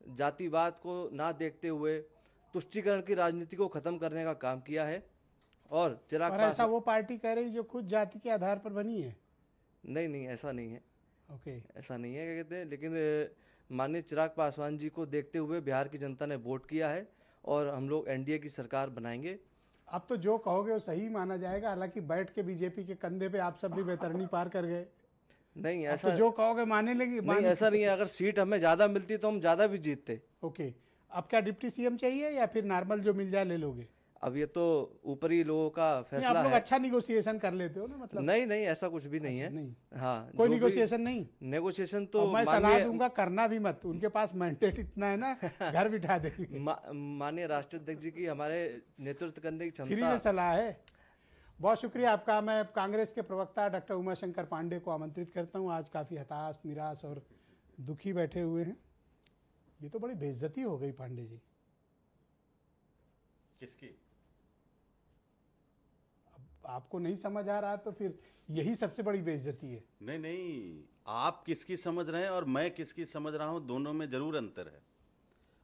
जातिवाद को ना देखते हुए तुष्टीकरण की राजनीति को ख़त्म करने का काम किया है। और चिराग और ऐसा वो पार्टी कह रही जो खुद जाति के आधार पर बनी है? नहीं, ऐसा नहीं है। ओके, ऐसा नहीं है, क्या कहते हैं, लेकिन माननीय चिराग पासवान जी को देखते हुए बिहार की जनता ने वोट किया है और हम लोग एनडीए की सरकार बनाएंगे। अब तो जो कहोगे वो सही माना जाएगा, हालांकि बैठ के बीजेपी के कंधे पे आप सब भी बैतरनी पार कर गए। नहीं, अब ऐसा तो जो कहोगे माने लेगी। नहीं, ऐसा नहीं है। अगर सीट हमें ज़्यादा मिलती तो हम ज़्यादा भी जीतते। ओके, अब क्या डिप्टी सीएम चाहिए या फिर नॉर्मल जो मिल जाए ले लोगे? अब ये तो ऊपरी लोगों का नहीं, फैसला आप लोग है। अच्छा निगोशिएशन कर लेते हो ना, मतलब? नहीं, ऐसा कुछ भी नहीं अच्छा, है। नहीं। हाँ, कोई जो भी निगोशिएशन नहीं? नेगोशिएशन तो और मैं सलाह माननीय दूंगा करना भी मत, उनके पास मैंडेट इतना है ना, घर बिठा देंगे। माननीय राष्ट्रीय अध्यक्ष जी की हमारे नेतृत्व करने की फ्री क्षमता। में सलाह है। बहुत शुक्रिया आपका। मैं कांग्रेस के प्रवक्ता डॉक्टर उमाशंकर पांडे को आमंत्रित करता हूं। आज काफ़ी हताश, निराश और दुखी बैठे हुए हैं। ये तो बड़ी बेइज्जती हो गई पांडे जी। किसकी? अब आपको नहीं समझ आ रहा तो फिर यही सबसे बड़ी बेइज्जती है। नहीं, आप किसकी समझ रहे हैं और मैं किसकी समझ रहा हूं, दोनों में जरूर अंतर है।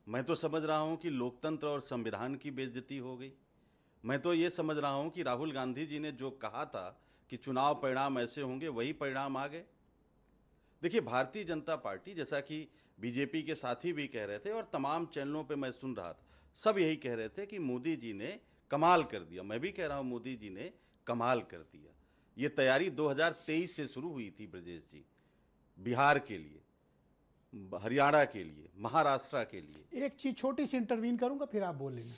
मैं तो समझ रहा हूं कि लोकतंत्र और संविधान की बेइज्जती हो गई। मैं तो ये समझ रहा हूं कि राहुल गांधी जी ने जो कहा था कि चुनाव परिणाम ऐसे होंगे, वही परिणाम आ गए। देखिए, भारतीय जनता पार्टी, जैसा कि बीजेपी के साथी भी कह रहे थे और तमाम चैनलों पे मैं सुन रहा था, सब यही कह रहे थे कि मोदी जी ने कमाल कर दिया। मैं भी कह रहा हूं मोदी जी ने कमाल कर दिया। ये तैयारी 2023 से शुरू हुई थी ब्रजेश जी, बिहार के लिए, हरियाणा के लिए, महाराष्ट्र के लिए। एक चीज छोटी सी इंटरवीन करूंगा, फिर आप बोल लेना।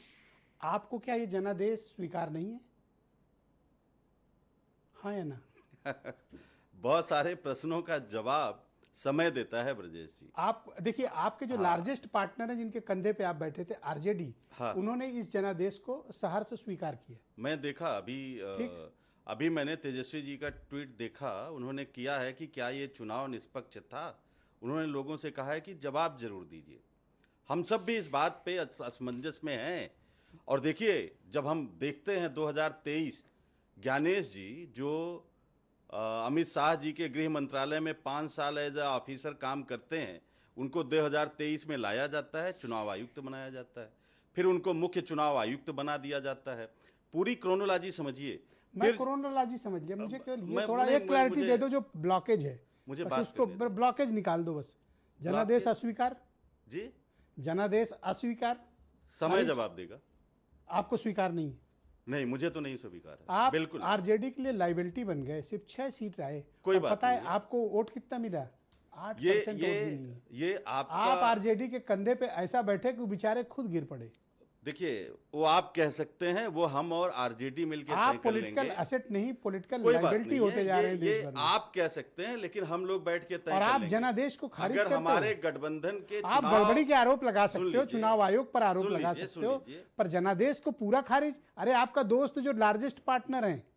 आपको क्या ये जनादेश स्वीकार नहीं है? हाँ या ना? बहुत सारे प्रश्नों का जवाब समय देता है ब्रजेश जी। आप देखिए, आपके जो लार्जेस्ट पार्टनर हैं जिनके कंधे पे आप बैठे थे, आरजेडी, हाँ। उन्होंने इस जनादेश को सहर्ष स्वीकार किया। मैं देखा अभी मैंने तेजस्वी जी का ट्वीट देखा। उन्होंने किया है कि क्या ये चुनाव निष्पक्ष था। उन्होंने लोगों से कहा है कि जवाब जरूर दीजिए। हम सब भी इस बात पे असमंजस में हैं। और देखिए, जब हम देखते हैं 2023, ज्ञानेश जी जो अमित शाह जी के गृह मंत्रालय में 5 साल एज ए ऑफिसर काम करते हैं, उनको 2023 में लाया जाता है, चुनाव आयुक्त बनाया जाता है, फिर उनको मुख्य चुनाव आयुक्त बना दिया जाता है। पूरी क्रोनोलॉजी समझिए। मैं क्रोनोलॉजी समझ लिया, मुझे केवल ये थोड़ा नहीं, एक क्लैरिटी मुझे- दे दो जो ब्लॉकेज है, मुझे बस बात उसको करने दो। ब्लॉकेज निकाल दो बस। जनादेश अस्वीकार, जी, जनादेश अस्वीकार, समय जवाब देगा। आपको स्वीकार नहीं है? नहीं, मुझे तो नहीं स्वीकार है। आप बिल्कुल आरजेडी के लिए लाइबिलिटी बन गए, सिर्फ 6 सीट आए। कोई और बात पता है नहीं है। आपको वोट कितना मिला? 8% वोट भी नहीं है। ये आप आपका आरजेडी के कंधे पे ऐसा बैठे कि वो बेचारे खुद गिर पड़े। देखिए, वो आप कह सकते हैं, वो हम और आरजेडी मिलकर आप तय कर पॉलिटिकल लेंगे। एसेट नहीं, पॉलिटिकल कोई बात लाइबिलिटी नहीं होते है। जा रहे हैं ये देश भर में। आप कह सकते हैं, लेकिन हम लोग बैठ के तय और कर आप लेंगे। जनादेश को खारिज अगर करते हो। हमारे गठबंधन के आप चुनाव- गड़बड़ी के आरोप लगा सुन सकते हो, लीजिए, चुनाव आयोग पर आरोप सुन लगा लीजिए, सकते हो, सुन लीजिए। पर जनादेश को पूरा खारिज। अरे आपका दोस्त जो लार्जेस्ट पार्टनर है,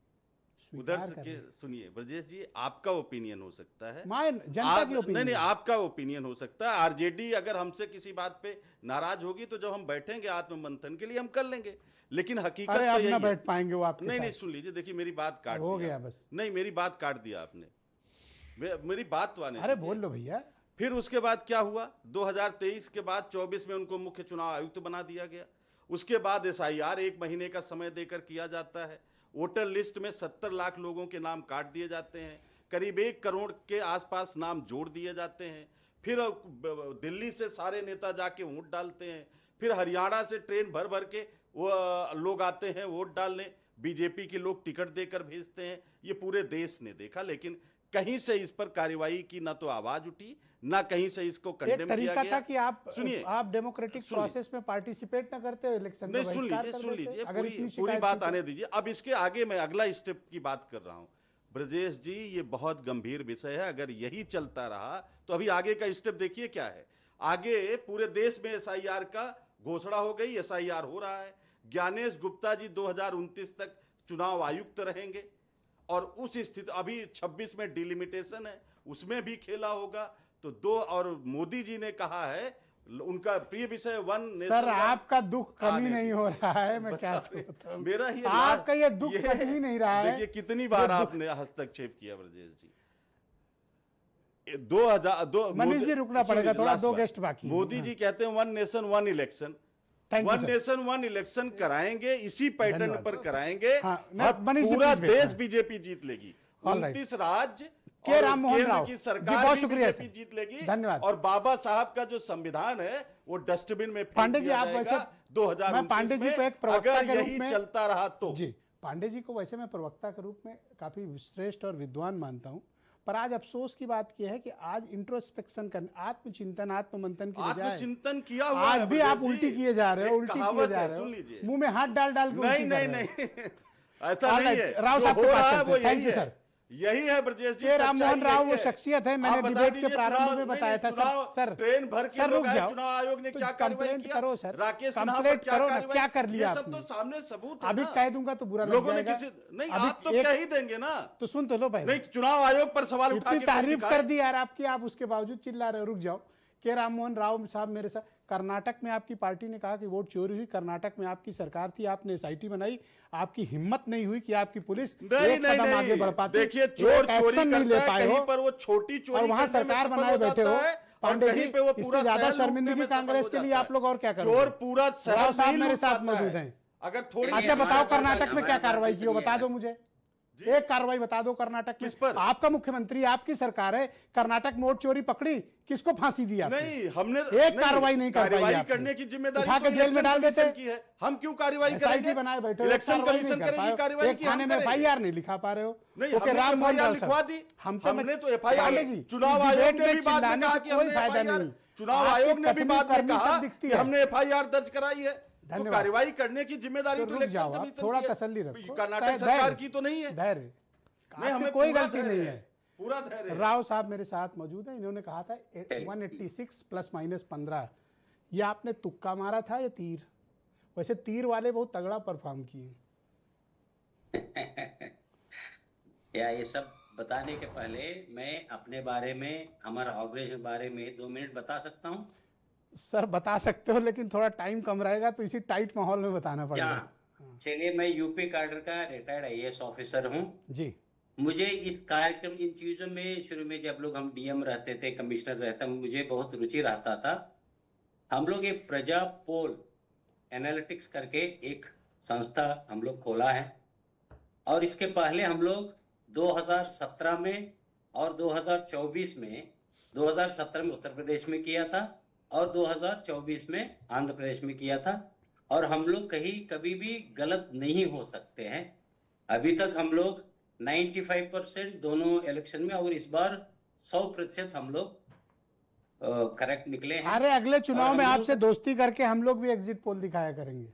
उधर स्वीकार से करें। सुनिए ब्रजेश जी, आपका ओपिनियन हो सकता है, जनता की ओपिनियन। नहीं, आपका ओपिनियन हो सकता है। आरजेडी अगर हमसे किसी बात पे नाराज होगी तो जब हम बैठेंगे आत्म मंथन के लिए, हम कर लेंगे। लेकिन हकीकत अरे तो अब यही ना है। बैठ पाएंगे वो आपके नहीं, साथ। सुन लीजिए, देखिए मेरी बात काट हो दिया। गया बस। नहीं, मेरी बात काट दिया आपने। मेरी बात तो आने अरे दीजिए। बोल लो भैया। फिर उसके बाद क्या हुआ? 2023 के बाद 24 में उनको मुख्य चुनाव आयुक्त बना दिया गया। उसके बाद SIR 1 महीने का समय देकर किया जाता है। वोटर लिस्ट में 70 लाख लोगों के नाम काट दिए जाते हैं। करीब 1 करोड़ के आसपास नाम जोड़ दिए जाते हैं। फिर दिल्ली से सारे नेता जाके वोट डालते हैं। फिर हरियाणा से ट्रेन भर भर के वो लोग आते हैं वोट डालने। बीजेपी के लोग टिकट देकर भेजते हैं। ये पूरे देश ने देखा। लेकिन कहीं से इस पर कार्रवाई की ना तो आवाज उठी, ना कहीं से इसको एक कंडेम किया तरीका गया। था कि सुनिए, आप डेमोक्रेटिक सुनिए। प्रोसेस में पार्टिसिपेट ना करते, इलेक्शन का नहीं, सुन बहिष्कार लीजिए, कर सुन देते, लीजिए, अगर इतनी पूरी शिकायत बात थी तो। आने दीजिए। अब इसके आगे मैं अगला स्टेप की बात कर रहा हूं। ब्रजेश जी, ये बहुत गंभीर विषय है। अगर यही चलता रहा तो अभी आगे का स्टेप देखिए क्या है। आगे पूरे देश में एसआईआर का घोषणा हो गई, एसआईआर हो रहा है। ज्ञानेश गुप्ता जी 2029 तक चुनाव आयुक्त रहेंगे और उस स्थिति, अभी 26 में डिलिमिटेशन है, उसमें भी खेला होगा। तो और मोदी जी ने कहा है, उनका प्रिय विषय वन नेशन। सर, आपका दुख कमी आने नहीं दीजिए। हो रहा है, मैं क्या बताऊं। मेरा ही आपका ये दुख कट ही नहीं रहा है। देखिए कितनी बार आपने हस्तक्षेप किया ब्रजेश जी। 2002 मनीष जी, रुकना पड़ेगा थोड़ा, 2 गेस्ट बाकी हैं। मोदी जी कहते हैं one nation one election. Thank you, one sir. Nation one election कराएंगे, इसी पैटर्न धन्यवाद। पर कराएंगे। हाँ, और मनीष जी, पूरा please wait, देश हाँ। बीजेपी जीत लेगी। All right. 29 राज्य के और राम मोहन केंद्र राव की जी, सरकार बहुत भी शुक्रिया बीजेपी सर। जीत लेगी। धन्यवाद। और बाबा साहब का जो संविधान है वो डस्टबिन में फेंक पांडे जी, दिया आप जाएगा वैसे 2029 मैं पांडे जी में, को एक प्रवक्ता अगर के रूप यही में चलता रहा तो। जी, पांडे जी को वैसे मैं प्रवक्ता के रूप में काफी श्रेष्ठ और विद्वान मानता हूं, पर आज अफसोस की बात यह है कि आज इंट्रोस्पेक्शन करने, आत्मचिंतन, आत्ममंथन की बजाय आत्मचिंतन किया हुआ आज है भी ब्रजेश आप जी। उल्टी किए जा रहे हो, एक उल्टी किए कहावत जा है, रहे सुन हो, लीजिए। मुंह में हाथ डाल डाल के नहीं उल्टी कर नहीं रहे हो। नहीं, ऐसा All नहीं right, है। राव जो साहब हो के पास रहा है चलते वो हैं। Thank यही you, है। sir. यही है ब्रजेश जी। के राम सच्चाई मोहन राव यही वो शख्सियत है, मैंने आप बता डिबेट के दीजिए प्रारंभ चुनाव- में नहीं, बताया था। चुनाव सर, ट्रेन भर के सर, लोग रुक आए, जाओ। चुनाव आयोग ने तो क्या कार्रवाई कंप्लेंट किया? करो सर, राकेश सिन्हा पर कंप्लेंट क्या करो ना, कार्रवाई? क्या कर लिया ये सब आपने? तो सामने सबूत है अभी ना। कह दूंगा तो बुरा लग लोगों ने जाएगा। किसी नहीं, अभी आप तो एक- कह ही देंगे ना। तो सुन तो लो भाई, नहीं, चुनाव आयोग पर सवाल उठा इतनी के तारीफ दिखाए। कर दी यार आपकी, आप उसके बावजूद चिल्ला रहे हो। रुक जाओ। के राम मोहन राव साहब मेरे साथ, कर्नाटक में आपकी पार्टी ने कहा कि वोट चोरी हुई, कर्नाटक में आपकी सरकार थी, आपने एसआईटी बनाई, आपकी हिम्मत नहीं हुई कि आपकी पुलिस नहीं एक नहीं कदम आगे बढ़ नहीं, पाती। देखिए चोर एक चोरी एक्शन नहीं ले करता है, पाए कहीं हो पर वो छोटी चोरी और वहां करने में सरकार सफल बनाए हो बैठे हो। जाता है, और पांडे जी, कहीं पे वो इससे पूरा ज्यादा शहर लूटने शर्मिंदगी में सफल कांग्रेस हो के लिए जाता आप लोग और क्या है। करोगे? चोर पूरा शहर राव साहब नहीं मेरे लूट साथ पाता मौजूद है। हैं। अगर थोड़ी अच्छा बताओ, हमारा कर्नाटक में क्या हमारा कार्रवाई बात की हो, सुनिए। बता दो मुझे। एक कार्रवाई बता दो कर्नाटक में। किस पर? आपका मुख्यमंत्री, आपकी सरकार है, कर्नाटक में वोट चोरी पकड़ी, किसको फांसी दी आपने? नहीं, हमने एक कार्रवाई नहीं कर पाई कार्रवाई आपने। करने की जिम्मेदारी उठा तो के जेल में इलेक्शन डाल देते। कमीशन की है। हम क्यों कार्रवाई एसआईटी करेंगे? बनाए बैठे हो, इलेक्शन कार्रवाई कमीशन नहीं कर करेगी पाए। कार्रवाई एक की, हम थाने में करेंगे। एफआईआर नहीं लिखा पा रहे हो। नहीं, ओके, हमने राम मोहन FIR राव लिखवा साहब, दी। हमने हमने तो FIR पांडे जी, चुनाव इस आयोग डिबेट ने में भी बाद में चिल्लाने कहा से कि कोई हमने फायदा FIR नहीं। चुनाव आपकी आयोग ने भी कथनी बाद में करनी सब कहा दिखती कि है। हमने FIR दर्ज कराई है। तो धन्यवाद। कार्रवाई करने की जिम्मेदारी तो तो रुक इलेक्शन जाओ, आप कमीशन थोड़ा की है। तसल्ली रखो। कर्नाटक धैर्य, सरकार की तो नहीं है। धैर्य, नहीं, आपकी हमें कोई पूरा गलती धैर्य नहीं है। है। पूरा धैर्य है। राव साहब मेरे साथ मौजूद है, इन्होंने कहा था 186 प्लस माइनस 15। ये आपने तुक्का मारा था या तीर? वैसे तीर वाले बहुत तगड़ा परफॉर्म किए। या ये सब बताने के पहले मैं अपने बारे में, हमारा ऑर्गेनाइजेशन के बारे में 2 मिनट बता सकता हूँ? सर बता सकते हो, लेकिन थोड़ा टाइम कम रहेगा, तो इसी टाइट माहौल में बताना पड़ेगा। क्या? चलिए, मैं यूपी कैडर का रिटायर्ड आईएएस ऑफिसर हूँ जी। मुझे इस कार्यक्रम, इन चीजों में शुरू में जब लोग हम डीएम रहते थे, कमिश्नर रहता, मुझे बहुत रुचि रहता था। हम लोग एक प्रजा पोल एनालिटिक्स करके एक संस्था हम लोग खोला है, और इसके पहले हम लोग 2017 में और 2024 में, 2017 में उत्तर प्रदेश में किया था और 2024 में आंध्र प्रदेश में किया था। और हम लोग कहीं कभी भी गलत नहीं हो सकते हैं। अभी तक हम लोग 95% दोनों इलेक्शन में, और इस बार 100% हम लोग करेक्ट निकले हैं। अरे अगले चुनाव में आपसे दोस्ती करके हम लोग भी एग्जिट पोल दिखाया करेंगे।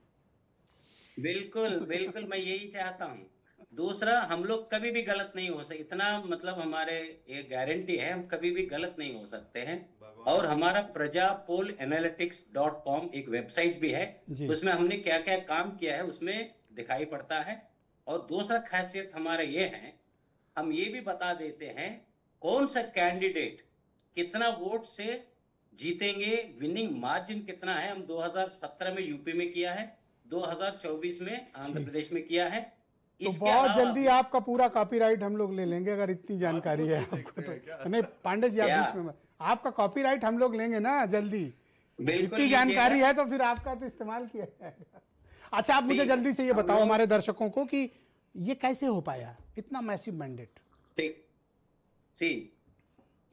बिल्कुल बिल्कुल, मैं यही चाहता हूँ। दूसरा, हम लोग कभी भी गलत नहीं हो सकते, इतना मतलब हमारे ये गारंटी है, हम कभी भी गलत नहीं हो सकते हैं। और हमारा prajapolanalytics.com एक वेबसाइट भी है, उसमें हमने क्या क्या काम किया है उसमें दिखाई पड़ता है। और दूसरा खासियत हमारा ये है, हम ये भी बता देते हैं कौन सा कैंडिडेट कितना वोट से जीतेंगे, विनिंग मार्जिन कितना है। हम 2017 में यूपी में किया है, 2024 में आंध्र प्रदेश में किया है। तो बहुत जल्दी आपका पूरा कॉपीराइट हम लोग ले लेंगे, अगर इतनी जानकारी है आपको तो। नहीं पांडे जी, आप बीच में आपका कॉपीराइट हम लोग लेंगे ना जल्दी। इतनी जानकारी है तो फिर आपका तो इस्तेमाल किया जाएगा। अच्छा, आप मुझे जल्दी से ये बताओ हमारे दर्शकों को कि ये कैसे हो पाया, इतना मैसिव मैंडेट? ठीक,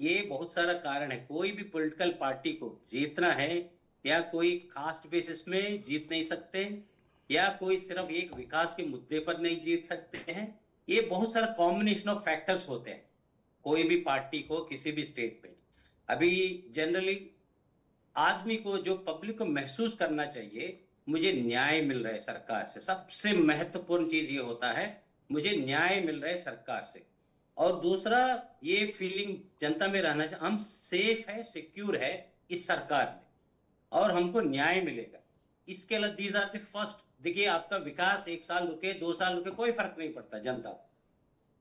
ये बहुत सारा कारण है। कोई भी पॉलिटिकल पार्टी को जीतना है, या कोई कास्ट बेसिस में जीत नहीं सकते, या कोई सिर्फ एक विकास के मुद्दे पर नहीं जीत सकते हैं। ये बहुत सारा कॉम्बिनेशन ऑफ फैक्टर्स होते हैं। कोई भी पार्टी को किसी भी स्टेट में। अभी जनरली आदमी को, जो पब्लिक को महसूस करना चाहिए मुझे न्याय मिल रहा है सरकार से। सबसे महत्वपूर्ण चीज ये होता है मुझे न्याय मिल रहा है सरकार से। और दूसरा ये फीलिंग जनता में रहना चाहिए, हम सेफ है, सिक्योर है इस सरकार में और हमको न्याय मिलेगा। इसके अलावा दीज आर द फर्स्ट। देखिए, आपका विकास 1 साल रुके, 2 साल रुके, कोई फर्क नहीं पड़ता जनता को।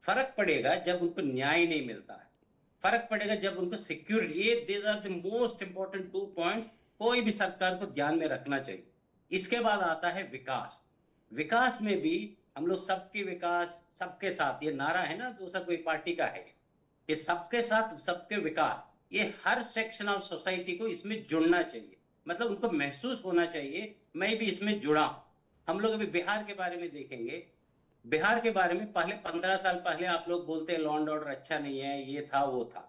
फर्क पड़ेगा जब उनको न्याय नहीं मिलता है, फर्क पड़ेगा जब उनको सिक्योरिटी। ये these are the most important 2 point कोई भी सरकार को ध्यान में रखना चाहिए। इसके बाद आता है विकास। विकास में भी हम लोग सबके विकास, सबके साथ, ये नारा है ना, दूसरा कोई पार्टी का है, ये सबके साथ सबके विकास, ये हर सेक्शन ऑफ सोसाइटी को इसमें जुड़ना चाहिए। मतलब उनको महसूस होना चाहिए मैं भी इसमें जुड़ा। हम लोग अभी बिहार के बारे में देखेंगे। बिहार के बारे में पहले 15 साल पहले आप लोग बोलते हैं लॉ एंड ऑर्डर अच्छा नहीं है, ये था वो था।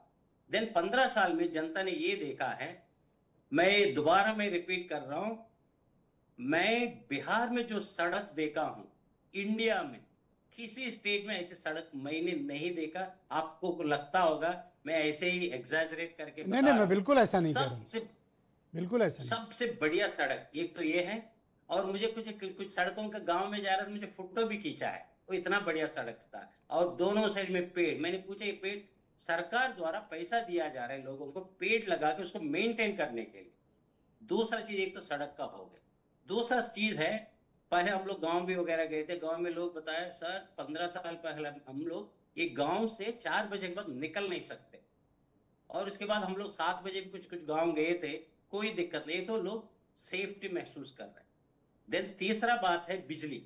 देन 15 साल में जनता ने ये देखा है, मैं दोबारा मैं रिपीट कर रहा हूं, मैं बिहार में जो सड़क देखा हूं, इंडिया में किसी स्टेट में ऐसी सड़क मैंने नहीं देखा। आपको लगता होगा मैं ऐसे ही एग्जैजरेट करके नहीं नहीं, मैं बिल्कुल ऐसा नहीं कर रहा हूं, बिल्कुल ऐसा नहीं। सबसे बढ़िया सड़क एक तो ये है। और मुझे कुछ सड़कों का गांव में जा रहा था, मुझे फोटो भी खींचा है, वो इतना बढ़िया सड़क था। और दोनों साइड में पेड़। मैंने पूछा ये पेड़ सरकार द्वारा पैसा दिया जा रहा है लोगों को पेड़ लगा के उसको मेंटेन करने के लिए। दूसरा चीज, एक तो सड़क का हो गया। दूसरा चीज है, पहले हम लोग गांव भी वगैरह गए थे, गांव में लोग बताए सर 15 साल पहले हम लोग एक गांव से 4 बजे के बाद निकल नहीं सकते। और उसके बाद हम लोग 7 बजे भी कुछ गांव गए थे, कोई दिक्कत नहीं, तो लोग सेफ्टी महसूस कर रहे हैं। देन तीसरा बात है बिजली।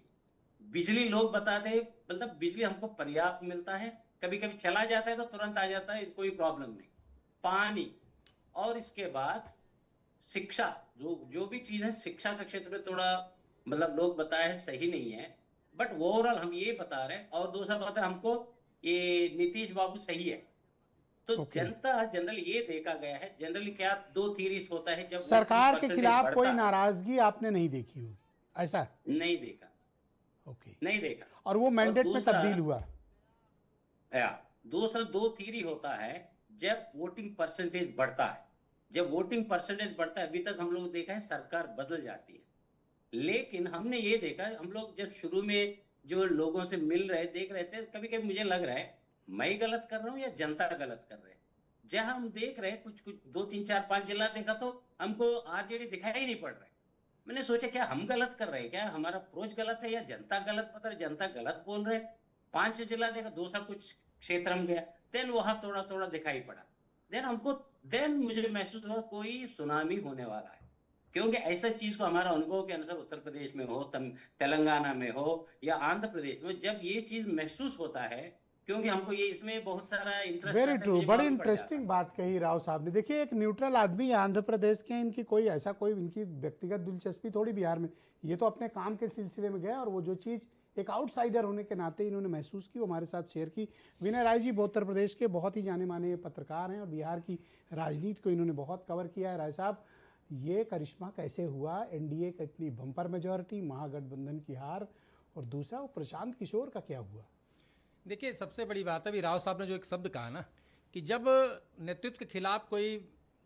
बिजली लोग बताते, मतलब बिजली हमको पर्याप्त मिलता है, कभी कभी चला जाता है तो तुरंत आ जाता है, कोई प्रॉब्लम नहीं। पानी, और इसके बाद शिक्षा, जो भी चीज है शिक्षा का क्षेत्र में थोड़ा मतलब लोग बताए हैं सही नहीं है, बट ओवरऑल हम ये बता रहे हैं। और दूसरा बात है हमको ये नीतीश बाबू सही है। तो जनता जनरली ये देखा गया है, जनरली क्या 2 थीरीज होता है, जब सरकार के खिलाफ कोई नाराजगी आपने नहीं देखी होगी, ऐसा? नहीं देखा। ओके, नहीं देखा। और वो मैंडेट में तब्दील हुआ। दूसरा 2 थीरी होता है, जब वोटिंग परसेंटेज बढ़ता है। जब वोटिंग परसेंटेज बढ़ता है, अभी तक हम लोग देखा है सरकार बदल जाती है। लेकिन हमने ये देखा, हम लोग जब शुरू में जो लोगों से मिल रहे देख रहे थे, कभी कभी मुझे लग रहा है मैं गलत कर रहा हूँ या जनता गलत कर रहे हैं। जहां हम देख रहे हैं कुछ 2, 3, 4, 5 जिला देखा तो हमको आरजेडी दिखाई ही नहीं पड़ रहा है। मैंने सोचा क्या हम गलत कर रहे हैं, क्या हमारा अप्रोच गलत है या जनता गलत बता रही, जनता गलत बोल रहे हैं। 5 जिला देखा, दूसरा कुछ क्षेत्र में गया, देन वहां थोड़ा थोड़ा दिखाई पड़ा। देन मुझे महसूस हुआ कोई सुनामी होने वाला है, क्योंकि ऐसा चीज को हमारा अनुभव के अनुसार उत्तर प्रदेश में हो, तेलंगाना में हो या आंध्र प्रदेश में, जब ये चीज महसूस होता है, क्योंकि हमको ये इसमें बहुत सारा इंटरेस्ट। वेरी ट्रू, बड़ी इंटरेस्टिंग बात कही राव साहब ने। देखिए, एक न्यूट्रल आदमी आंध्र प्रदेश के, इनकी कोई ऐसा कोई इनकी व्यक्तिगत दिलचस्पी थोड़ी बिहार में, ये तो अपने काम के सिलसिले में गए और वो जो चीज़ एक आउटसाइडर होने के नाते इन्होंने महसूस की वो हमारे साथ शेयर की। विनय राय जी उत्तर प्रदेश के बहुत ही जाने माने पत्रकार हैं और बिहार की राजनीति को इन्होंने बहुत कवर किया है। राय साहब, ये करिश्मा कैसे हुआ, एनडीए का इतनी बम्पर मेजॉरिटी, महागठबंधन की हार, और दूसरा वो प्रशांत किशोर का क्या हुआ? देखिए, सबसे बड़ी बात है, अभी राव साहब ने जो एक शब्द कहा ना कि जब नेतृत्व के खिलाफ कोई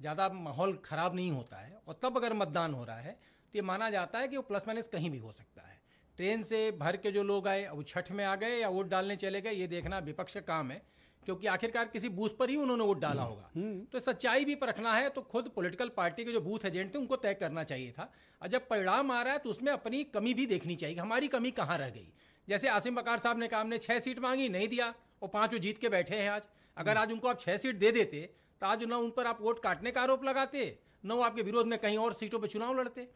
ज़्यादा माहौल ख़राब नहीं होता है और तब अगर मतदान हो रहा है तो ये माना जाता है कि वो प्लस माइनस कहीं भी हो सकता है। ट्रेन से भर के जो लोग आए वो छठ में आ गए या वोट डालने चले गए, ये देखना विपक्ष का काम है, क्योंकि आखिरकार किसी बूथ पर ही उन्होंने वोट डाला होगा। तो सच्चाई भी परखना है तो खुद पॉलिटिकल पार्टी के जो बूथ एजेंट थे उनको तय करना चाहिए था। और जब परिणाम आ रहा है तो उसमें अपनी कमी भी देखनी चाहिए कि हमारी कमी कहाँ रह गई। जैसे आसिम बकार साहब ने कहा हमने 6 सीट मांगी, नहीं दिया, वो 5 जीत के बैठे हैं आज। अगर आज उनको आप 6 सीट दे देते तो आज ना उन पर आप वोट काटने का आरोप लगाते, न वो आपके विरोध में कहीं और सीटों पर चुनाव लड़ते।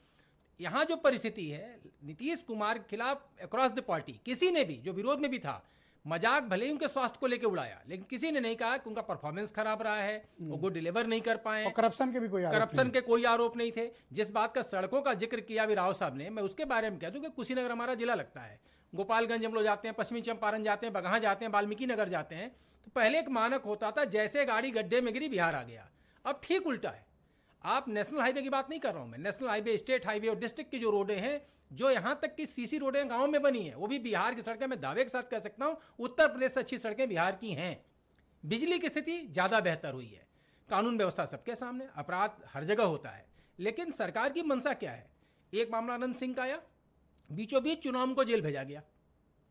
यहाँ जो परिस्थिति है, नीतीश कुमार के खिलाफ अक्रॉस द पार्टी किसी ने भी जो विरोध में भी था, मजाक भले ही उनके स्वास्थ्य को लेकर उड़ाया, लेकिन किसी ने नहीं कहा कि उनका परफॉर्मेंस खराब रहा है, वो डिलीवर नहीं कर पाए, और करप्शन के कोई आरोप नहीं थे। जिस बात का सड़कों का जिक्र किया भी राव साहब ने, मैं उसके बारे में कह दूं कि कुशीनगर हमारा जिला लगता है, गोपालगंज हम लोग जाते हैं, पश्चिमी चंपारण जाते हैं, बगहा जाते हैं, वाल्मीकि नगर जाते हैं, तो पहले एक मानक होता था जैसे गाड़ी गड्ढे में गिरी बिहार आ गया। अब ठीक उल्टा है। आप नेशनल हाईवे की बात नहीं कर रहा हूँ मैं, नेशनल हाईवे, स्टेट हाईवे और डिस्ट्रिक्ट की जो रोडें हैं, जो यहाँ तक की सीसी रोडें गांव में बनी हैं, वो भी बिहार की सड़कें, मैं दावे के साथ कह सकता हूँ उत्तर प्रदेश से अच्छी सड़कें बिहार की हैं। बिजली की स्थिति ज़्यादा बेहतर हुई है, कानून व्यवस्था सबके सामने, अपराध हर जगह होता है, लेकिन सरकार की मंशा क्या है? एक मामला अनंत सिंह का आया, बीचों बीच चुनाव को जेल भेजा गया।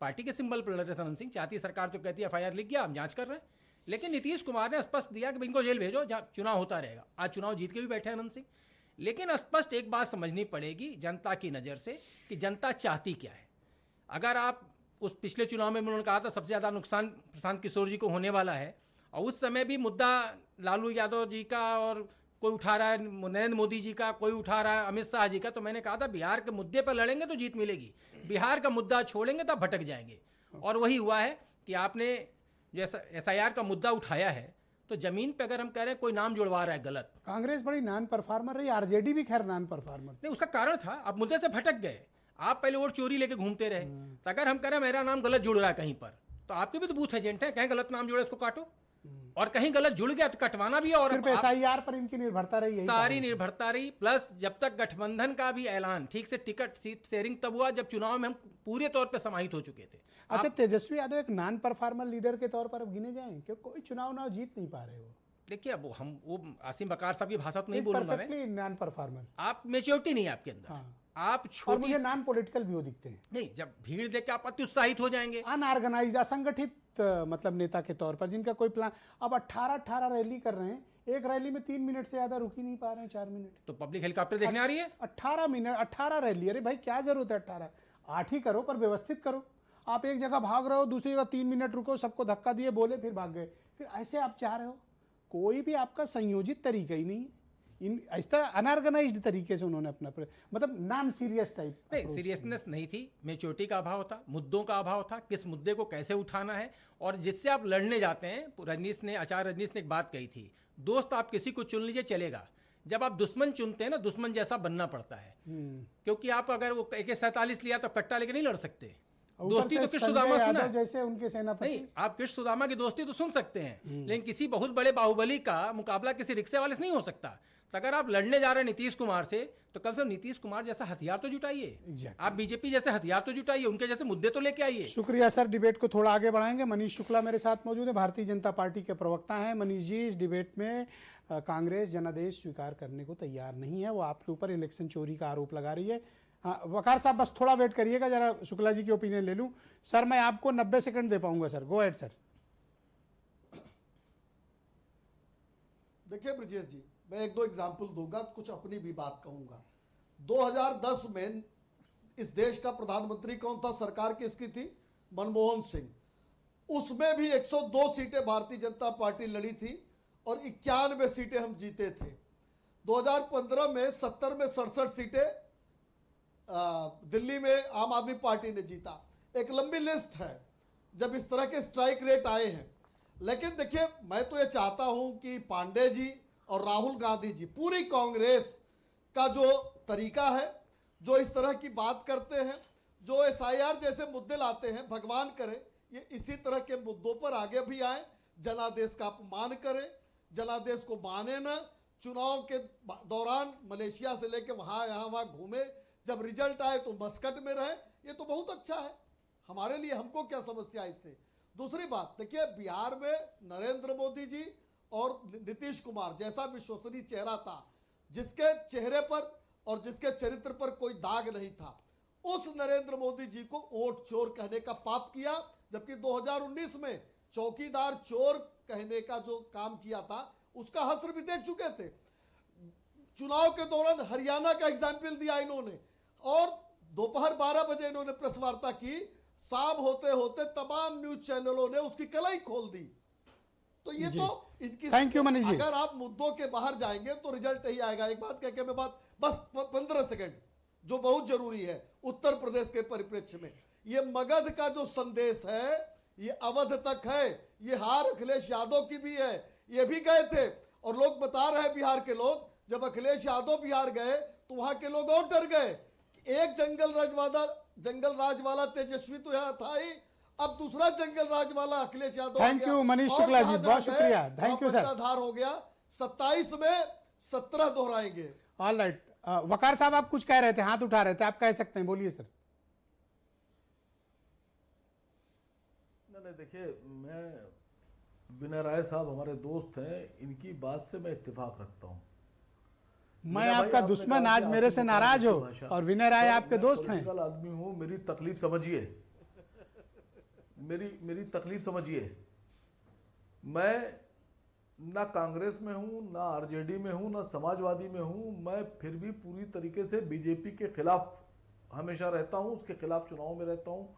पार्टी के सिंबल पर लड़ रहे थे अनंत सिंह, चाहती सरकार तो कहती है एफआईआर लिख गया, हम जांच कर रहे हैं, लेकिन नीतीश कुमार ने स्पष्ट दिया कि इनको जेल भेजो, चुनाव होता रहेगा। आज चुनाव जीत के भी बैठे अनंत सिंह, लेकिन स्पष्ट एक बात समझनी पड़ेगी जनता की नज़र से कि जनता चाहती क्या है। अगर आप उस पिछले चुनाव में उन्होंने कहा था सबसे ज़्यादा नुकसान प्रशांत किशोर जी को होने वाला है, और उस समय भी मुद्दा लालू यादव जी का और कोई उठा रहा है नरेंद्र मोदी जी का, कोई उठा रहा है अमित शाह जी का, तो मैंने कहा था बिहार के मुद्दे पर लड़ेंगे तो जीत मिलेगी, बिहार का मुद्दा छोड़ेंगे तो भटक जाएंगे। और वही हुआ है कि आपने जो SIR का मुद्दा उठाया है, तो जमीन पे अगर हम कह रहे हैं कोई नाम जुड़वा रहा है गलत, कांग्रेस बड़ी नॉन परफॉर्मर रही, आरजेडी भी खैर नॉन परफॉर्मर नहीं, उसका कारण था आप मुद्दे से भटक गए, आप पहले वोट चोरी लेके घूमते रहे। तो अगर हम कह रहे हैं मेरा नाम गलत जुड़ रहा है कहीं पर, तो आपके भी तो बूथ एजेंट है, कहीं गलत नाम जुड़े उसको काटो, और कहीं गलत जुड़ गया तो कटवाना भी है। और सिर्फ SIR पर इनकी निर्भरता रही, यही सारी कारण है। निर्भरता रही, प्लस जब तक गठबंधन का भी ऐलान ठीक से, टिकट सीट शेयरिंग तब हुआ जब चुनाव में हम पूरे तौर पे समाहित हो चुके थे। अच्छा, तेजस्वी यादव एक नॉन परफॉर्मर लीडर के तौर पर अब गिने जाएं, क्यों कोई चुनाव ना जीत नहीं पा रहे हो? देखिए, अब वो आसिम बकार साहब की भाषा तो नहीं बोलूंगा मैं, नॉन परफॉर्मर, आप मेच्योरिटी नहीं है आपके अंदर। हाँ। आप और छोटी मुझे नॉन पॉलिटिकल भी वो दिखते हैं। नहीं, जब भीड़ देख के आप अति उत्साहित हो जाएंगे, अनऑर्गेनाइज, असंगठित मतलब नेता के तौर पर जिनका कोई प्लान। अब 18 रैली कर रहे हैं, एक रैली में 3 मिनट से ज्यादा रुक ही नहीं पा रहे हैं, 4 मिनट। तो पब्लिक हेलीकॉप्टर देखने आ रही है। 18 मिनट, 18 रैली, अरे भाई क्या जरूरत है 18? 8 ही करो, पर व्यवस्थित करो। आप एक जगह भाग रहे हो, दूसरी जगह 3 मिनट रुको, सबको धक्का दिए, बोले, फिर भाग गए, फिर ऐसे आप चाह रहे हो? कोई भी आपका संयोजित तरीका ही नहीं है। इस तरह अनऑर्गेनाइज्ड तरीके से उन्होंने अपना मतलब नॉन सीरियस टाइप। नहीं, सीरियसनेस नहीं थी, मेच्योरिटी का अभाव था, मुद्दों का अभाव था, किस मुद्दे को कैसे उठाना है, और जिससे आप लड़ने जाते हैं। आचार्य रजनीश ने एक बात कही थी, दोस्त आप किसी को चुन लीजिए चलेगा, जब आप दुश्मन चुनते हैं ना, दुश्मन जैसा बनना पड़ता है। क्योंकि आप अगर वो AK-47 लिया तो कट्टा लेके नहीं लड़ सकते। दोस्ती तो कृष्ण सुदामा सुना है, जैसे उनके सेनापति। नहीं, आप कृष्ण सुदामा की दोस्ती तो सुन सकते हैं, लेकिन किसी बहुत बड़े बाहुबली का मुकाबला किसी रिक्शे वाले से नहीं हो सकता। तो अगर आप लड़ने जा रहे हैं नीतीश कुमार से, तो कम से कम नीतीश कुमार जैसा हथियार तो जुटाइए, आप बीजेपी जैसे हथियार तो जुटाइए, उनके जैसे मुद्दे तो लेके आइए। शुक्रिया सर, डिबेट को थोड़ा आगे बढ़ाएंगे। मनीष शुक्ला मेरे साथ मौजूद है, भारतीय जनता पार्टी के प्रवक्ता हैं। मनीष जी, इस डिबेट में कांग्रेस जनादेश स्वीकार करने को तैयार नहीं है, वो आपके ऊपर इलेक्शन चोरी का आरोप लगा रही है। हाँ वकार साहब, बस थोड़ा वेट करिएगा, जरा शुक्ला जी की ओपिनियन ले लूं। सर मैं आपको 90 सेकंड दे पाऊंगा सर, गो एड सर। देखिए ब्रजेश जी, मैं 1-2 एग्जाम्पल दूंगा, कुछ अपनी भी बात कहूंगा। 2010 में इस देश का प्रधानमंत्री कौन था, सरकार किसकी थी? मनमोहन सिंह। उसमें भी 102 सीटें भारतीय जनता पार्टी लड़ी थी और 91 सीटें हम जीते थे। 2015 में 70 में 67 सीटें दिल्ली में आम आदमी पार्टी ने जीता। एक लंबी लिस्ट है जब इस तरह के स्ट्राइक रेट आए हैं। लेकिन देखिए, मैं तो ये चाहता हूं कि पांडे जी और राहुल गांधी जी, पूरी कांग्रेस का जो तरीका है, जो इस तरह की बात करते हैं, जो SIR जैसे मुद्दे लाते हैं, भगवान करे ये इसी तरह के मुद्दों पर आगे भी आए, जनादेश का अपमान करें, जनादेश को माने न, चुनाव के दौरान मलेशिया से लेके वहाँ घूमे, जब रिजल्ट आए तो मस्कट में रहे, ये तो बहुत अच्छा है हमारे लिए, हमको क्या समस्या है इससे। दूसरी बात देखिए, बिहार में नरेंद्र मोदी जी और नीतीश कुमार जैसा विश्वसनीय चेहरा था, जिसके चेहरे पर और जिसके चरित्र पर कोई दाग नहीं था, उस नरेंद्र मोदी जी को वोट चोर कहने का पाप किया। जबकि 2019 में चौकीदार चोर कहने का जो काम किया था, उसका हश्र भी देख चुके थे। चुनाव के दौरान हरियाणा का एग्जाम्पल दिया इन्होंने, और दोपहर 12 बजे इन्होंने प्रेस वार्ता की, शाम होते होते तमाम न्यूज चैनलों ने उसकी कलाई खोल दी। तो ये तो इनकी, थैंक यू मनीष जी। अगर आप मुद्दों के बाहर जाएंगे तो रिजल्ट यही आएगा। एक बात कह के मैं बात, बस 15 सेकंड, जो बहुत जरूरी है उत्तर प्रदेश के परिप्रेक्ष्य में, ये मगध का जो संदेश है ये अवध तक है। ये हार अखिलेश यादव की भी है, ये भी गए थे और लोग बता रहे हैं, बिहार के लोग, जब अखिलेश यादव बिहार गए तो वहां के लोग और डर गए। एक जंगल राज वाला तेजस्वी तो यहाँ था ही, अब दूसरा जंगल राज वाला अखिलेश यादव। थैंक यू मनीष शुक्ला जी, बहुत शुक्रिया, थैंक यू सर। आधार हो गया 27 में 17 दोहराएंगे। ऑल राइट, वकार साहब आप कुछ कह रहे थे, हाथ उठा रहे थे, आप कह सकते हैं, बोलिए सर। नहीं देखिए, मैं विनय राय साहब हमारे दोस्त हैं, इनकी बात से मैं इत्तेफाक रखता हूँ। मैं आपका दुश्मन, आज मेरे से नाराज हो, और विनय राय आपके दोस्त हैं। पॉलिटिकल आदमी हूँ, मेरी तकलीफ समझिए, मेरी तकलीफ समझिए। मैं ना कांग्रेस में हूँ, ना आरजेडी में हूँ, ना समाजवादी में हूँ। मैं फिर भी पूरी तरीके से बीजेपी के खिलाफ हमेशा रहता हूँ, उसके खिलाफ चुनाव में रहता हूँ,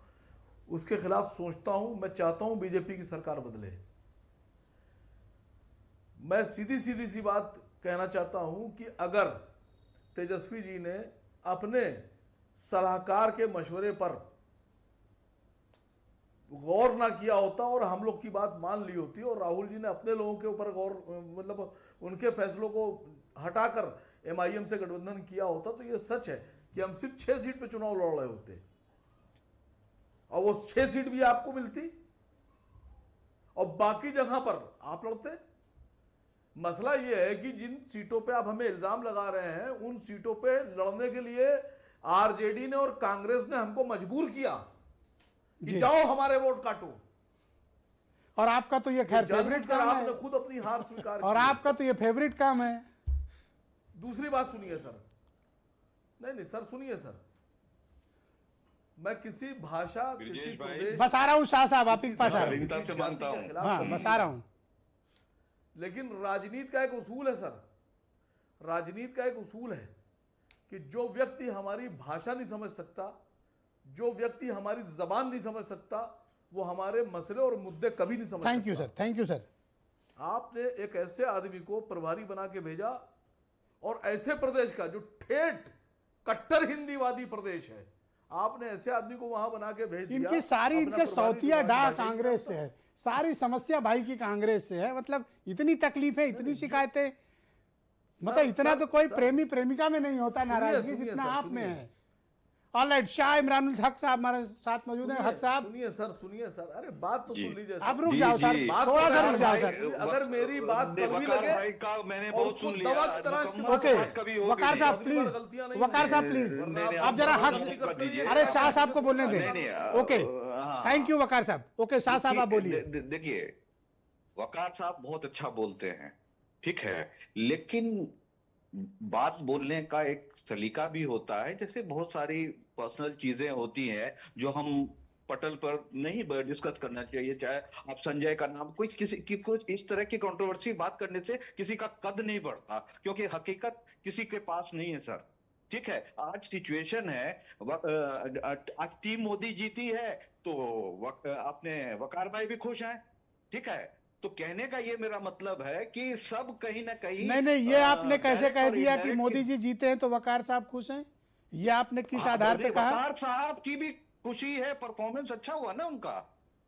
उसके खिलाफ सोचता हूँ। मैं चाहता हूँ बीजेपी की सरकार बदले। मैं सीधी सी बात कहना चाहता हूं कि अगर तेजस्वी जी ने अपने सलाहकार के मशवरे पर गौर ना किया होता और हम लोग की बात मान ली होती, और राहुल जी ने अपने लोगों के ऊपर गौर, मतलब उनके फैसलों को हटाकर एमआईएम से गठबंधन किया होता, तो ये सच है कि हम सिर्फ 6 सीट पे चुनाव लड़ रहे होते, और वो 6 सीट भी आपको मिलती और बाकी जगह पर आप लड़ते। मसला यह है कि जिन सीटों पे आप हमें इल्जाम लगा रहे हैं, उन सीटों पे लड़ने के लिए आरजेडी ने और कांग्रेस ने हमको मजबूर किया कि जाओ हमारे वोट काटो। और आपका तो ये खैर फेवरेट काम है, आपने खुद अपनी हार स्वीकार और आपका तो ये फेवरेट काम है। दूसरी बात सुनिए सर, नहीं सर सुनिए सर, मैं किसी भाषा, किसी प्रदेश, बस आ रहा हूँ शाह साहब, आप ही के पास आ रहा हूँ। हाँ, बस आ रहा हूँ। लेकिन राजनीति का एक उसूल है सर, राजनीति का एक उसूल है कि जो व्यक्ति हमारी भाषा नहीं समझ सकता, जो व्यक्ति हमारी जबान नहीं समझ सकता, वो हमारे मसले और मुद्दे कभी नहीं समझ सकता। Thank you sir, thank you sir. आपने एक ऐसे आदमी को प्रभारी बना के भेजा, और ऐसे प्रदेश का जो ठेठ कट्टर हिंदीवादी प्रदेश है, आपने ऐसे आदमी को वहां बना के भेज दिया। इनकी सारी, इनके सौतिया डाह कांग्रेस से है, सारी समस्या भाई की कांग्रेस से है। मतलब इतनी तकलीफें, इतनी शिकायतें, मतलब इतना तो कोई प्रेमी प्रेमिका में नहीं होता नाराजगी जितना आप में है। ऑलराइट, शाह इमरानुल हक साहब हमारे साथ मौजूद हैं। हक साहब सुनिए सर, अरे बात तो सुन लीजिए। आप रुक जाओ सर, थोड़ा सा रुक जाओ सर। अगर मेरी बात कड़वी लगे, मैंने बहुत सुन लिया। ओके, वकार साहब प्लीज, वकार साहब प्लीज, आप जरा हक, अरे शाह साहब को बोलने दें। ओके, थैंक यू वकार साहब। ओके शाह साहब आप बोलिए। देखिए, वकार साहब बहुत अच्छा बोलते हैं, ठीक है, लेकिन बात बोलने का एक सलीका भी होता है। जैसे बहुत सारी पर्सनल चीजें होती हैं जो हम पटल पर नहीं डिस्कस करना चाहिए। चाहे आप संजय का नाम, कोई किसी की कुछ इस तरह की कंट्रोवर्सी बात करने से किसी का कद नहीं बढ़ता, क्योंकि हकीकत किसी के पास नहीं है सर। ठीक है, आज सिचुएशन है, आज टीम मोदी जीती है तो अपने वकार भाई भी खुश हैं, ठीक है। तो कहने का ये मेरा मतलब है कि सब कहीं ना कहीं नहीं, ये आपने कैसे कह दिया कि मोदी जी जीते हैं तो वकार साहब खुश हैं? ये आपने किस आधार पे कहा? वकार साहब की भी खुशी है, परफॉर्मेंस अच्छा हुआ ना उनका।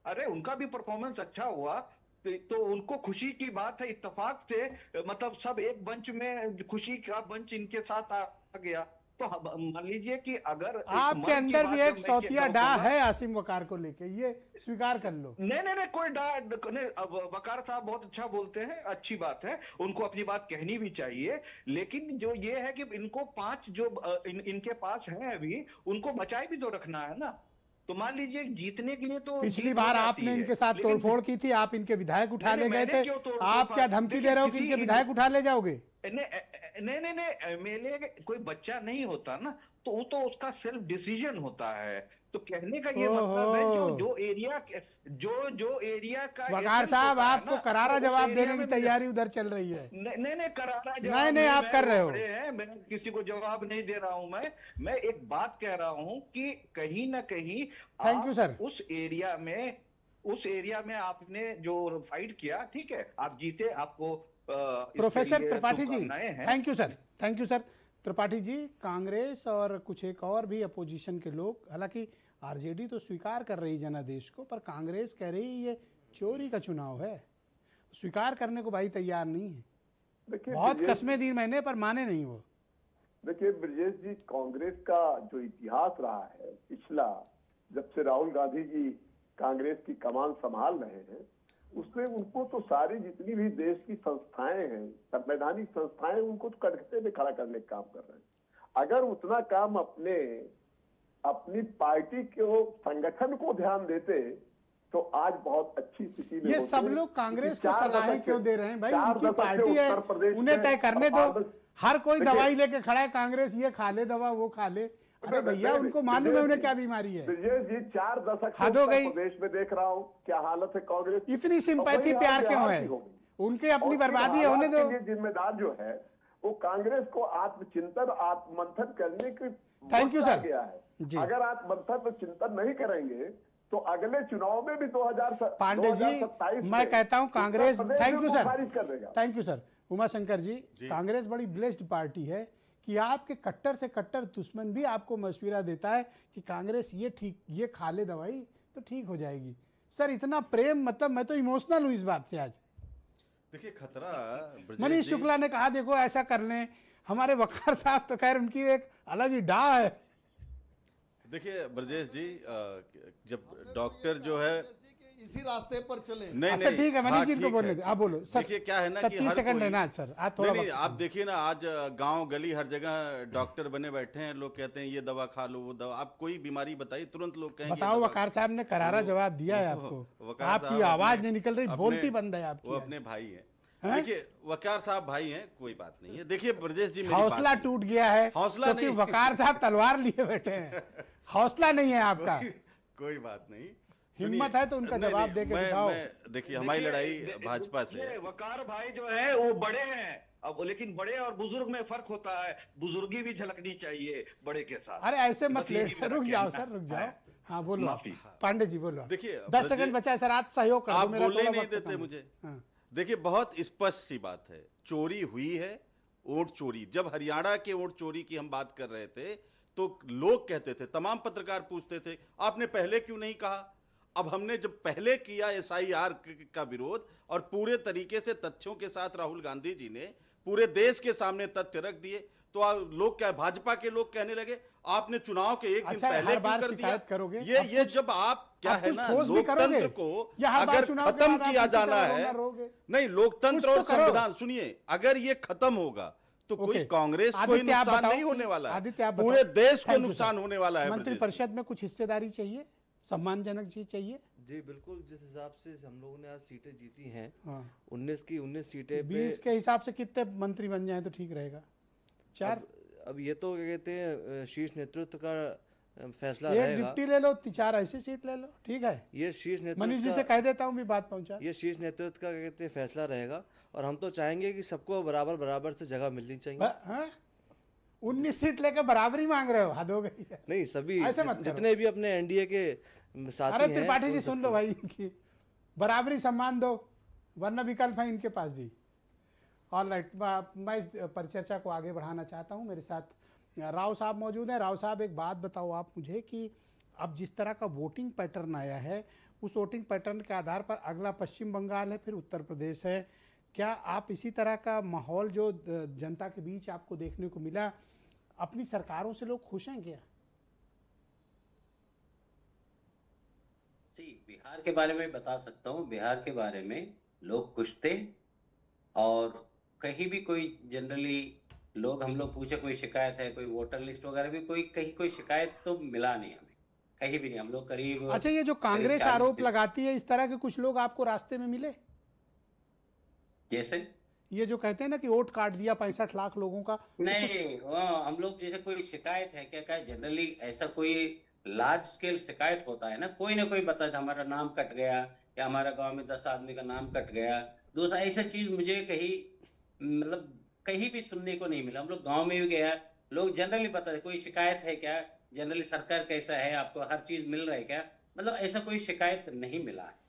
अरे उनका भी परफॉर्मेंस अच्छा हुआ तो उनको खुशी की बात है। इत्तेफाक से मतलब सब एक मंच में, खुशी का मंच इनके साथ आ गया। तो मान लीजिए कि अगर आपके अंदर भी एक सौतिया डाह है आसिम वकार को लेके, ये स्वीकार कर लो। नहीं, कोई डाह नहीं। वकार साहब बहुत अच्छा बोलते हैं, अच्छी बात है, उनको अपनी बात कहनी भी चाहिए। लेकिन जो ये है कि इनको 5 जो इनके पास हैं अभी, उनको बचाए भी तो रखना है ना। तो मान लीजिए जीतने के लिए तो पिछली बार आपने इनके साथ तोड़फोड़ की थी, आप इनके विधायक उठा ले गए थे। आप क्या धमकी दे रहे हो कि इनके विधायक उठा ले जाओगे? नहीं, एमएलए कोई बच्चा नहीं होता ना, तो वो तो उसका सेल्फ डिसीजन होता है। तो कहने का ये मतलब है जो एरिया का वकार साहब, आपको करारा जवाब देने की तैयारी उधर चल रही है। नहीं, करारा जवाब नहीं, आप कर रहे हो। मैं किसी को जवाब नहीं दे रहा हूं। मैं एक बात कह रहा हूं कि कहीं ना कहीं थैंक यू सर, उस एरिया में आपने जो फाइट किया, ठीक है, आप जीते, आपको professor Tripathi ji thank you sir, thank you sir. Tripathi ji, Congress और कुछ एक और भी अपोजिशन के लोग, हालांकि आरजेडी तो स्वीकार कर रही जनादेश को, पर कांग्रेस कह रही ये चोरी का चुनाव है, स्वीकार करने को भाई तैयार नहीं है। बहुत कस्में दी मैंने, पर माने नहीं वो। देखिए ब्रजेश जी, कांग्रेस का जो इतिहास रहा है पिछला, जब से राहुल गांधी जी कांग्रेस की कमान संभाल रहे हैं, उसमें उनको तो सारी जितनी भी देश की संस्थाएं हैं, संवैधानिक संस्थाएं, उनको तो कटघरे में खड़ा करने का काम कर रहे हैं। अगर उतना काम अपनी पार्टी के संगठन को ध्यान देते तो आज बहुत अच्छी स्थिति में ये होते सब हैं। लोग कांग्रेस क्योंकि को 4 सलाहें दशक क्यों से- दे रहे हैं भाई? 4 उनकी दशक से पार्टी है, उत्तर प्रदेश उन्हें में तय करने दो। अपारदर्श- हर कोई देखिए- दवाई लेके खड़ा है, कांग्रेस ये खा ले दवा, वो खा ले। अरे भैया, उनको मालूम है उन्हें क्या बीमारी है। ब्रजेश जी 4 दशक से हद हो उत्तर गई। प्रदेश में देख रहा हूँ क्या हालत है कांग्रेस की। इतनी और सिंपैथी वही हाल प्यार क्यों बिहार है? की हो गई। उनकी अपनी और फिर बर्बादी है, होने हालात दो। के लिए जिम्मेदार जो है वो कांग्रेस को आत्मचिंतन आत्ममंथन करने की थैंक यू वक्त आ सर। गया है। जी। अगर आत्ममंथन और चिंतन नहीं करेंगे तो अगले चुनाव में भी 2027 पांडे जी, मैं कहता हूं कांग्रेस, थैंक यू सर, खारिज कर देगा। Thank you sir. Umashankar ji, Congress बड़ी ब्लेस्ड पार्टी है कि आपके कट्टर से कट्टर दुश्मन भी आपको मशवरा देता है कि कांग्रेस ये खा ले दवाई तो ठीक हो जाएगी। सर इतना प्रेम, मतलब मैं तो इमोशनल हूं इस बात से आज। देखिए खतरा ब्रजेश मनीष जी- शुक्ला ने कहा देखो ऐसा कर लें। हमारे वकार साहब तो खैर उनकी एक अलग ही डाह है। देखिए ब्रजेश जी, जब डॉक्टर जो है इसी रास्ते पर चले। नहीं अच्छा नहीं, ठीक है, मनीष हाँ, जी को ठीक बोलने है, दे, आप बोलो सर। देखिए क्या है ना कि 30 हर सेकंड कोई- लेना है सर, आज थोड़ा नहीं, वक्त आप देखिए ना, आज गांव गली हर जगह डॉक्टर बने बैठे हैं। लोग कहते हैं ये दवा खा लो, वो दवा। आप कोई बीमारी बताइए, तुरंत लोग कहेंगे बताओ। वकार साहब ने करारा जवाब दिया है आपको। वकार आपकी साहब आवाज अपने- नहीं निकल रही, अपने- बोलती बंद है आपकी। वो अपने भाई हैं। हैं? देखिए वकार साहब भाई हैं, कोई बात नहीं है। देखिए ब्रजेश जी, मेरी हौसला बात टूट गया है हौसला क्योंकि नहीं। वकार साहब तलवार लिए बैठे हैं। हौसला नहीं है आपका। कोई बात नहीं, हिम्मत है तो उनका नहीं, जवाब नहीं, दे के मैं- दिखाओ। मैं- देखिए हमारी लड़ाई भाजपा से है। वकार भाई जो है वो बड़े हैं अब, लेकिन बड़े और बुजुर्ग में फर्क होता है। बुजुर्गी भी झलकनी चाहिए बड़े के साथ। अरे ऐसे मत बस यही लेट, मेरा रुक जाओ कहना सर, रुक है। जाओ। हाँ बोलो आप। माफी। पांडे जी बोलो। देखिए 10 सेकंड बचा है सर, आज सहयोग कर दो, आप मेरा बोलने थोड़ा नहीं वक्त देते कम है। मुझे। हाँ। देखिए बहुत स्पष्ट सी बात है, चोरी हुई है, वोट चोरी। जब हरियाणा के वोट चोरी की हम बात कर रहे थे तो लोग कहते थे, तमाम पत्रकार पूछते थे आपने पहले क्यों नहीं कहा। अब हमने जब पहले किया SIR का विरोध और पूरे तरीके से तथ्यों के साथ राहुल गांधी जी ने पूरे देश के सामने तथ्य रख दिए, तो लोग क्या, भाजपा के लोग कहने लगे आपने चुनाव के एक दिन अच्छा, पहले हर क्यों बार कर दिया। शिकायत करोगे? ये जब आप क्या आप है कुछ ना, ठोस भी करोगे? लोकतंत्र को या हर बार अगर चुनाव के खत्म बाद आप किया इसी जाना तरह है, रोना रोगे? नहीं लोकतंत्र कुछ और तो करो। संविधान, सुनिए, अगर ये खत्म होगा तो कोई ओके। कांग्रेस को ही आदित्य, आप नुकसान बताओ नहीं होने वाला है, आदित्य, आप पूरे बताओ। देश को Thank you, नुकसान सर। होने वाला है। मंत्री ब्रजेश। परिषद में कुछ हिस्सेदारी चाहिए, सम्मानजनक चीज चाहिए। जी बिल्कुल, जिस हिसाब से हम लोगों ने आज सीटें जीती हैं, हाँ। 19 की 19 सीटें पे 20 के हिसाब से कितने मंत्री बन जाए तो ठीक रहेगा? 4? अब ये तो क्या कहते हैं, शीर्ष नेतृत्व का फैसला एक रहेगा। डिप्टी ले लो, 4 ऐसी सीट ले लो, ठीक है। ये शीर्ष नेतृत्व मनीष जी का- से कह देता हूँ भी बात पहुंचा। ये शीर्ष नेतृत्व का क्या कहते हैं फैसला रहेगा, और हम तो चाहेंगे कि सबको बराबर बराबर से जगह मिलनी चाहिए। हाँ? 19 सीट लेकर बराबरी मांग रहे हो, हद हो गई है। नहीं, सभी ऐसे मत करो। जितने भी अपने NDA के साथी अरे हैं, त्रिपाठी जी उन सुन लो भाई, इनकी बराबरी सम्मान दो, वरना विकल्प है इनके पास भी। ऑल राइट, मैं इस परिचर्चा को आगे बढ़ाना चाहता हूँ। मेरे साथ राव साहब मौजूद हैं। राव साहब, एक बात बताओ आप मुझे कि अब जिस तरह का वोटिंग पैटर्न आया है, उस वोटिंग पैटर्न के आधार पर अगला पश्चिम बंगाल है, फिर उत्तर प्रदेश है। क्या आप इसी तरह का माहौल जो जनता के बीच आपको देखने को मिला, अपनी सरकारों से लोग खुश हैं क्या? जी, बिहार के बारे में बता सकता हूँ। बिहार के बारे में लोग खुश थे, और कहीं भी कोई जनरली लोग, हम लोग पूछे कोई शिकायत है, कोई वोटर लिस्ट वगैरह भी कहीं कोई शिकायत तो मिला नहीं हमें, कहीं भी नहीं। हम लोग करीब, अच्छा, ये जो कांग्रेस करीब 40 आरोप लगाती है, इस तरह के कुछ लोग आपको रास्ते में मिले? जैसे ये जो कहते हैं ना कि वोट काट दिया 65 लाख लोगों का, नहीं, हम लोग जैसे कोई शिकायत है क्या, जनरली ऐसा कोई लार्ज स्केल शिकायत होता है ना कोई बताता है हमारा नाम कट गया, या हमारा गांव में 10 आदमी का नाम कट गया। दूसरा ऐसा चीज मुझे मतलब कहीं भी सुनने को नहीं मिला। हम लोग गांव में भी गया, लोग जनरली बताते कोई शिकायत है क्या, जनरली सरकार कैसा है, आपको हर चीज मिल रहा है क्या, मतलब ऐसा कोई शिकायत नहीं मिला है।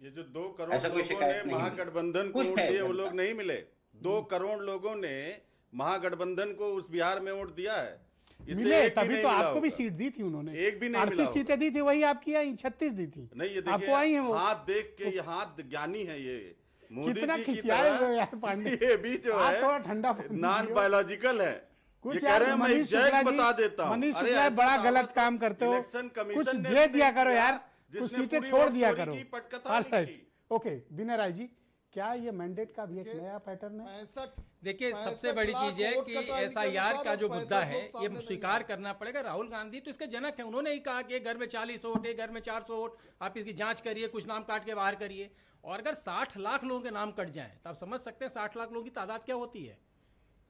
ये जो 2 करोड़ ऐसा कोई लोगों शिकायत ने नहीं महागठबंधन को कुछ वोट है दिए, वो जनता। लोग नहीं मिले। 2 करोड़ लोगों ने महागठबंधन को उस बिहार में वोट दिया है। इससे मिले, एक भी तभी नहीं तो मिला आपको भी होगा। सीट दी थी उन्होंने। एक भी नहीं मिला 38 सीटें दी थी, वही आपकी आई 36 दी थी। नहीं, ये आपको आई है देखिए, वो। हाथ देख के ये हाथ ज्ञानी है ये मोदी कितना जी की खिसियाए तरह। हुए यार पांडे। ये भी जो आप है थोड़ा ठंडा पानी नॉन पियो। बायोलॉजिकल है। कुछ ये कह यार रहे हैं मैं मनीष शुक्ला एग्जैक्ट जी, बता देता हूं। मनीष अरे शुक्ला ऐसा बड़ा दावा गलत तो काम करते हो, इलेक्शन कमीशन कुछ ने जे भी दिया करो किया, यार, कुछ जिसने सीटें पूरी छोड़ वोट दिया चोरी करो। की पटकथा ऑल राइट, लिखी। ओके। विनय राय जी, क्या ये मैंडेट का भी एक नया पैटर्न है? 65 देखिए, सबसे 65 बड़ी लाख चीज है वोट कि कटवाने के एसआईआर बाद का जो 65 मुद्दा है लोग सामने ये नहीं स्वीकार करना पड़ेगा। राहुल गांधी तो इसके जनक है, उन्होंने ही कहा कि एक घर में 40 वोट, एक घर में 400 वोट, आप इसकी जांच करिए, कुछ नाम काट के बाहर करिए। और अगर 60 लाख लोगों के नाम कट जाएं तो आप समझ सकते हैं 60 लाख लोगों की तादाद क्या होती है।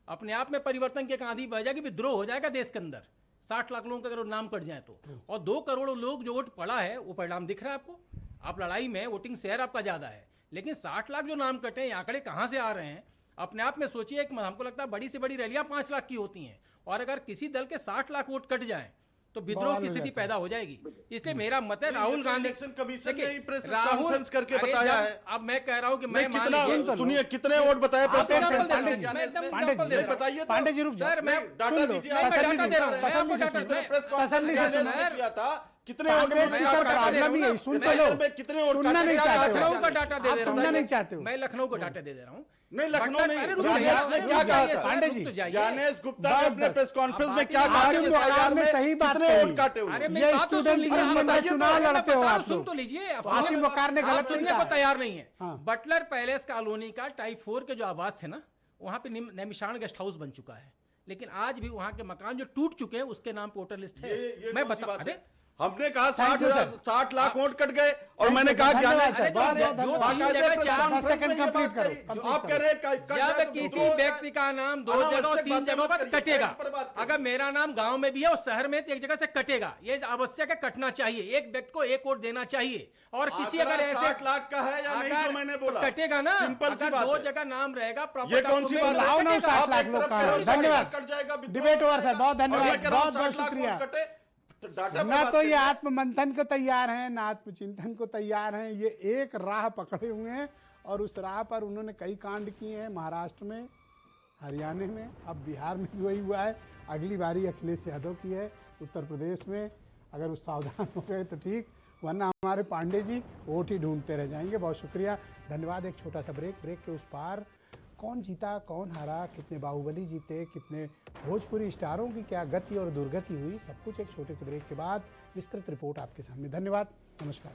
अपने आप में परिवर्तन की एक आंधी बह जाएगी, विद्रोह हो जाएगा देश के अंदर 60 लाख लोगों का अगर नाम कट जाए तो। और 2 करोड़ लोग जो वोट पड़ा है वो परिणाम दिख रहा है आपको। आप लड़ाई में वोटिंग शेयर आपका ज़्यादा है, लेकिन 60 लाख जो नाम कटे हैं, ये आंकड़े कहाँ से आ रहे हैं? अपने आप में सोचिए, एक हमको लगता है बड़ी से बड़ी रैलियां 5 लाख की होती हैं, और अगर किसी दल के 60 लाख वोट कट जाएं तो विद्रोह की स्थिति पैदा हो जाएगी। इसलिए मेरा मत है राहुल गांधी, इलेक्शन कमीशन ने ही प्रेस राहुल कॉन्फ्रेंस करके अरे बताया जब- है। अब मैं कह रहा हूं कि मैं मान कितना लीजिए, सुनिए कितने वोट बताए प्रेस आप example कॉन्फ्रेंस दे रहा हूं, में? मैं एकदम पांडे example जी, दे रहा हूं। बताइए तो। पांडे जी रुक जाओ, सर, मैं डाटा सुन लो, दीजिए, मैं तसल्ली डाटा दे रहा हूं, मैं तसल्ली आपको से डाटा- सुनो। मैं- प्रेस तसल्ली से कॉन्फ्रेंस सुनो। में किया था, कितने वोट कांग्रेस की मैं आपको सर डाटा दे रहा प्रॉब्लम हूं ही है, ना। सुन मैं तो लो। में कितने वोट सुनना काटे नहीं गए? चाहते हो। लखनऊ का डाटा दे आप दे रहा हूं। सुनना नहीं चाहते हो। मैं लखनऊ का डाटा दे रहा हूं। नहीं, लखनऊ बटलर- नहीं, अरे रुक ज्ञानेश जाइए, ने अरे क्या रुक कहा जाइए, था? सर, पांडे रुक जी, तो जाइए। ज्ञानेश गुप्ता ने बस, अपने बस। प्रेस कॉन्फ्रेंस में आप क्या बात कहा ही कि नहीं हाशिम SIR ने में सही बात कितने कही। वोट काटे हुए? अरे मेरी ये बात तो सुन स्टूडेंट लीजिए, यूनियन आप में बताइए चुनाव तो, लड़ते हो मैं आप सुन लोग। तो लीजिए। आप हाशिम वकार ने आप गलत नहीं सुनने कहा। को तैयार नहीं है। हाँ। बटलर पैलेस कॉलोनी का टाइप 4 के जो आवास थे ना, वहां पे नैमिषारण्य गेस्ट हाउस बन चुका है, लेकिन आज भी वहां के मकान जो टूट चुके हैं उसके नाम पे वोटर लिस्ट है। ये मैं कौन सी बता, बात अरे है? हमने कहा Thank you, sir. 60 lakh vote cut गए और मैंने कहा धन्यवाद ज्ञानेश सर, बहुत बहुत जो धन्यवाद। तीन जगह चार- 10 सेकंड कंप्लीट करो, जो complete आप करो। कह रहे हैं कट जाए जब तो किसी विद्रोह होता है। व्यक्ति का नाम 2 अनावश्यक जगह और 3 बातें जगहों मत पर करिए, कटेगा। फैक्ट पर बात करिए। अगर मेरा नाम गांव में भी है और शहर में तो एक जगह से कटेगा, ये आवश्यक है, कटना चाहिए। एक व्यक्ति को एक वोट देना चाहिए। और किसी आंकड़ा अगर ऐसे 60 लाख का है या नहीं जो मैंने बोला? कटेगा ना, सिंपल सी अगर बात 2 है। जगह नाम रहेगा ये प्रॉपर कौन सी बात है? लाओ ना 60 लाख एक लोग तरफ का। करोड़ धन्यवाद। कट जाएगा, विद्रोह डिबेट ओवर हो सर, जाएगा। बहुत धन्यवाद, और मैं कह रहा हूं बहुत बहुत 60 लाख शुक्रिया। वोट कटे, तो डाटा पे ना बात तो ये करिए। आत्ममंथन को तैयार हैं, ना आत्मचिंतन को तैयार हैं। ये एक राह पकड़े हुए हैं और उस राह पर उन्होंने कई कांड किए हैं, महाराष्ट्र में, हरियाणा में, अब बिहार में भी वही हुआ है। अगली बारी अखिलेश यादव की है उत्तर प्रदेश में। अगर वो सावधान हो गए तो ठीक, वरना हमारे पांडे जी वोट ही ढूंढते रह जाएंगे। बहुत शुक्रिया, धन्यवाद। एक छोटा सा ब्रेक के उस पार कौन जीता, कौन हारा, कितने बाहुबली जीते, कितने भोजपुरी स्टारों की क्या गति और दुर्गति हुई, सब कुछ एक छोटे से ब्रेक के बाद विस्तृत रिपोर्ट आपके सामने। धन्यवाद, नमस्कार।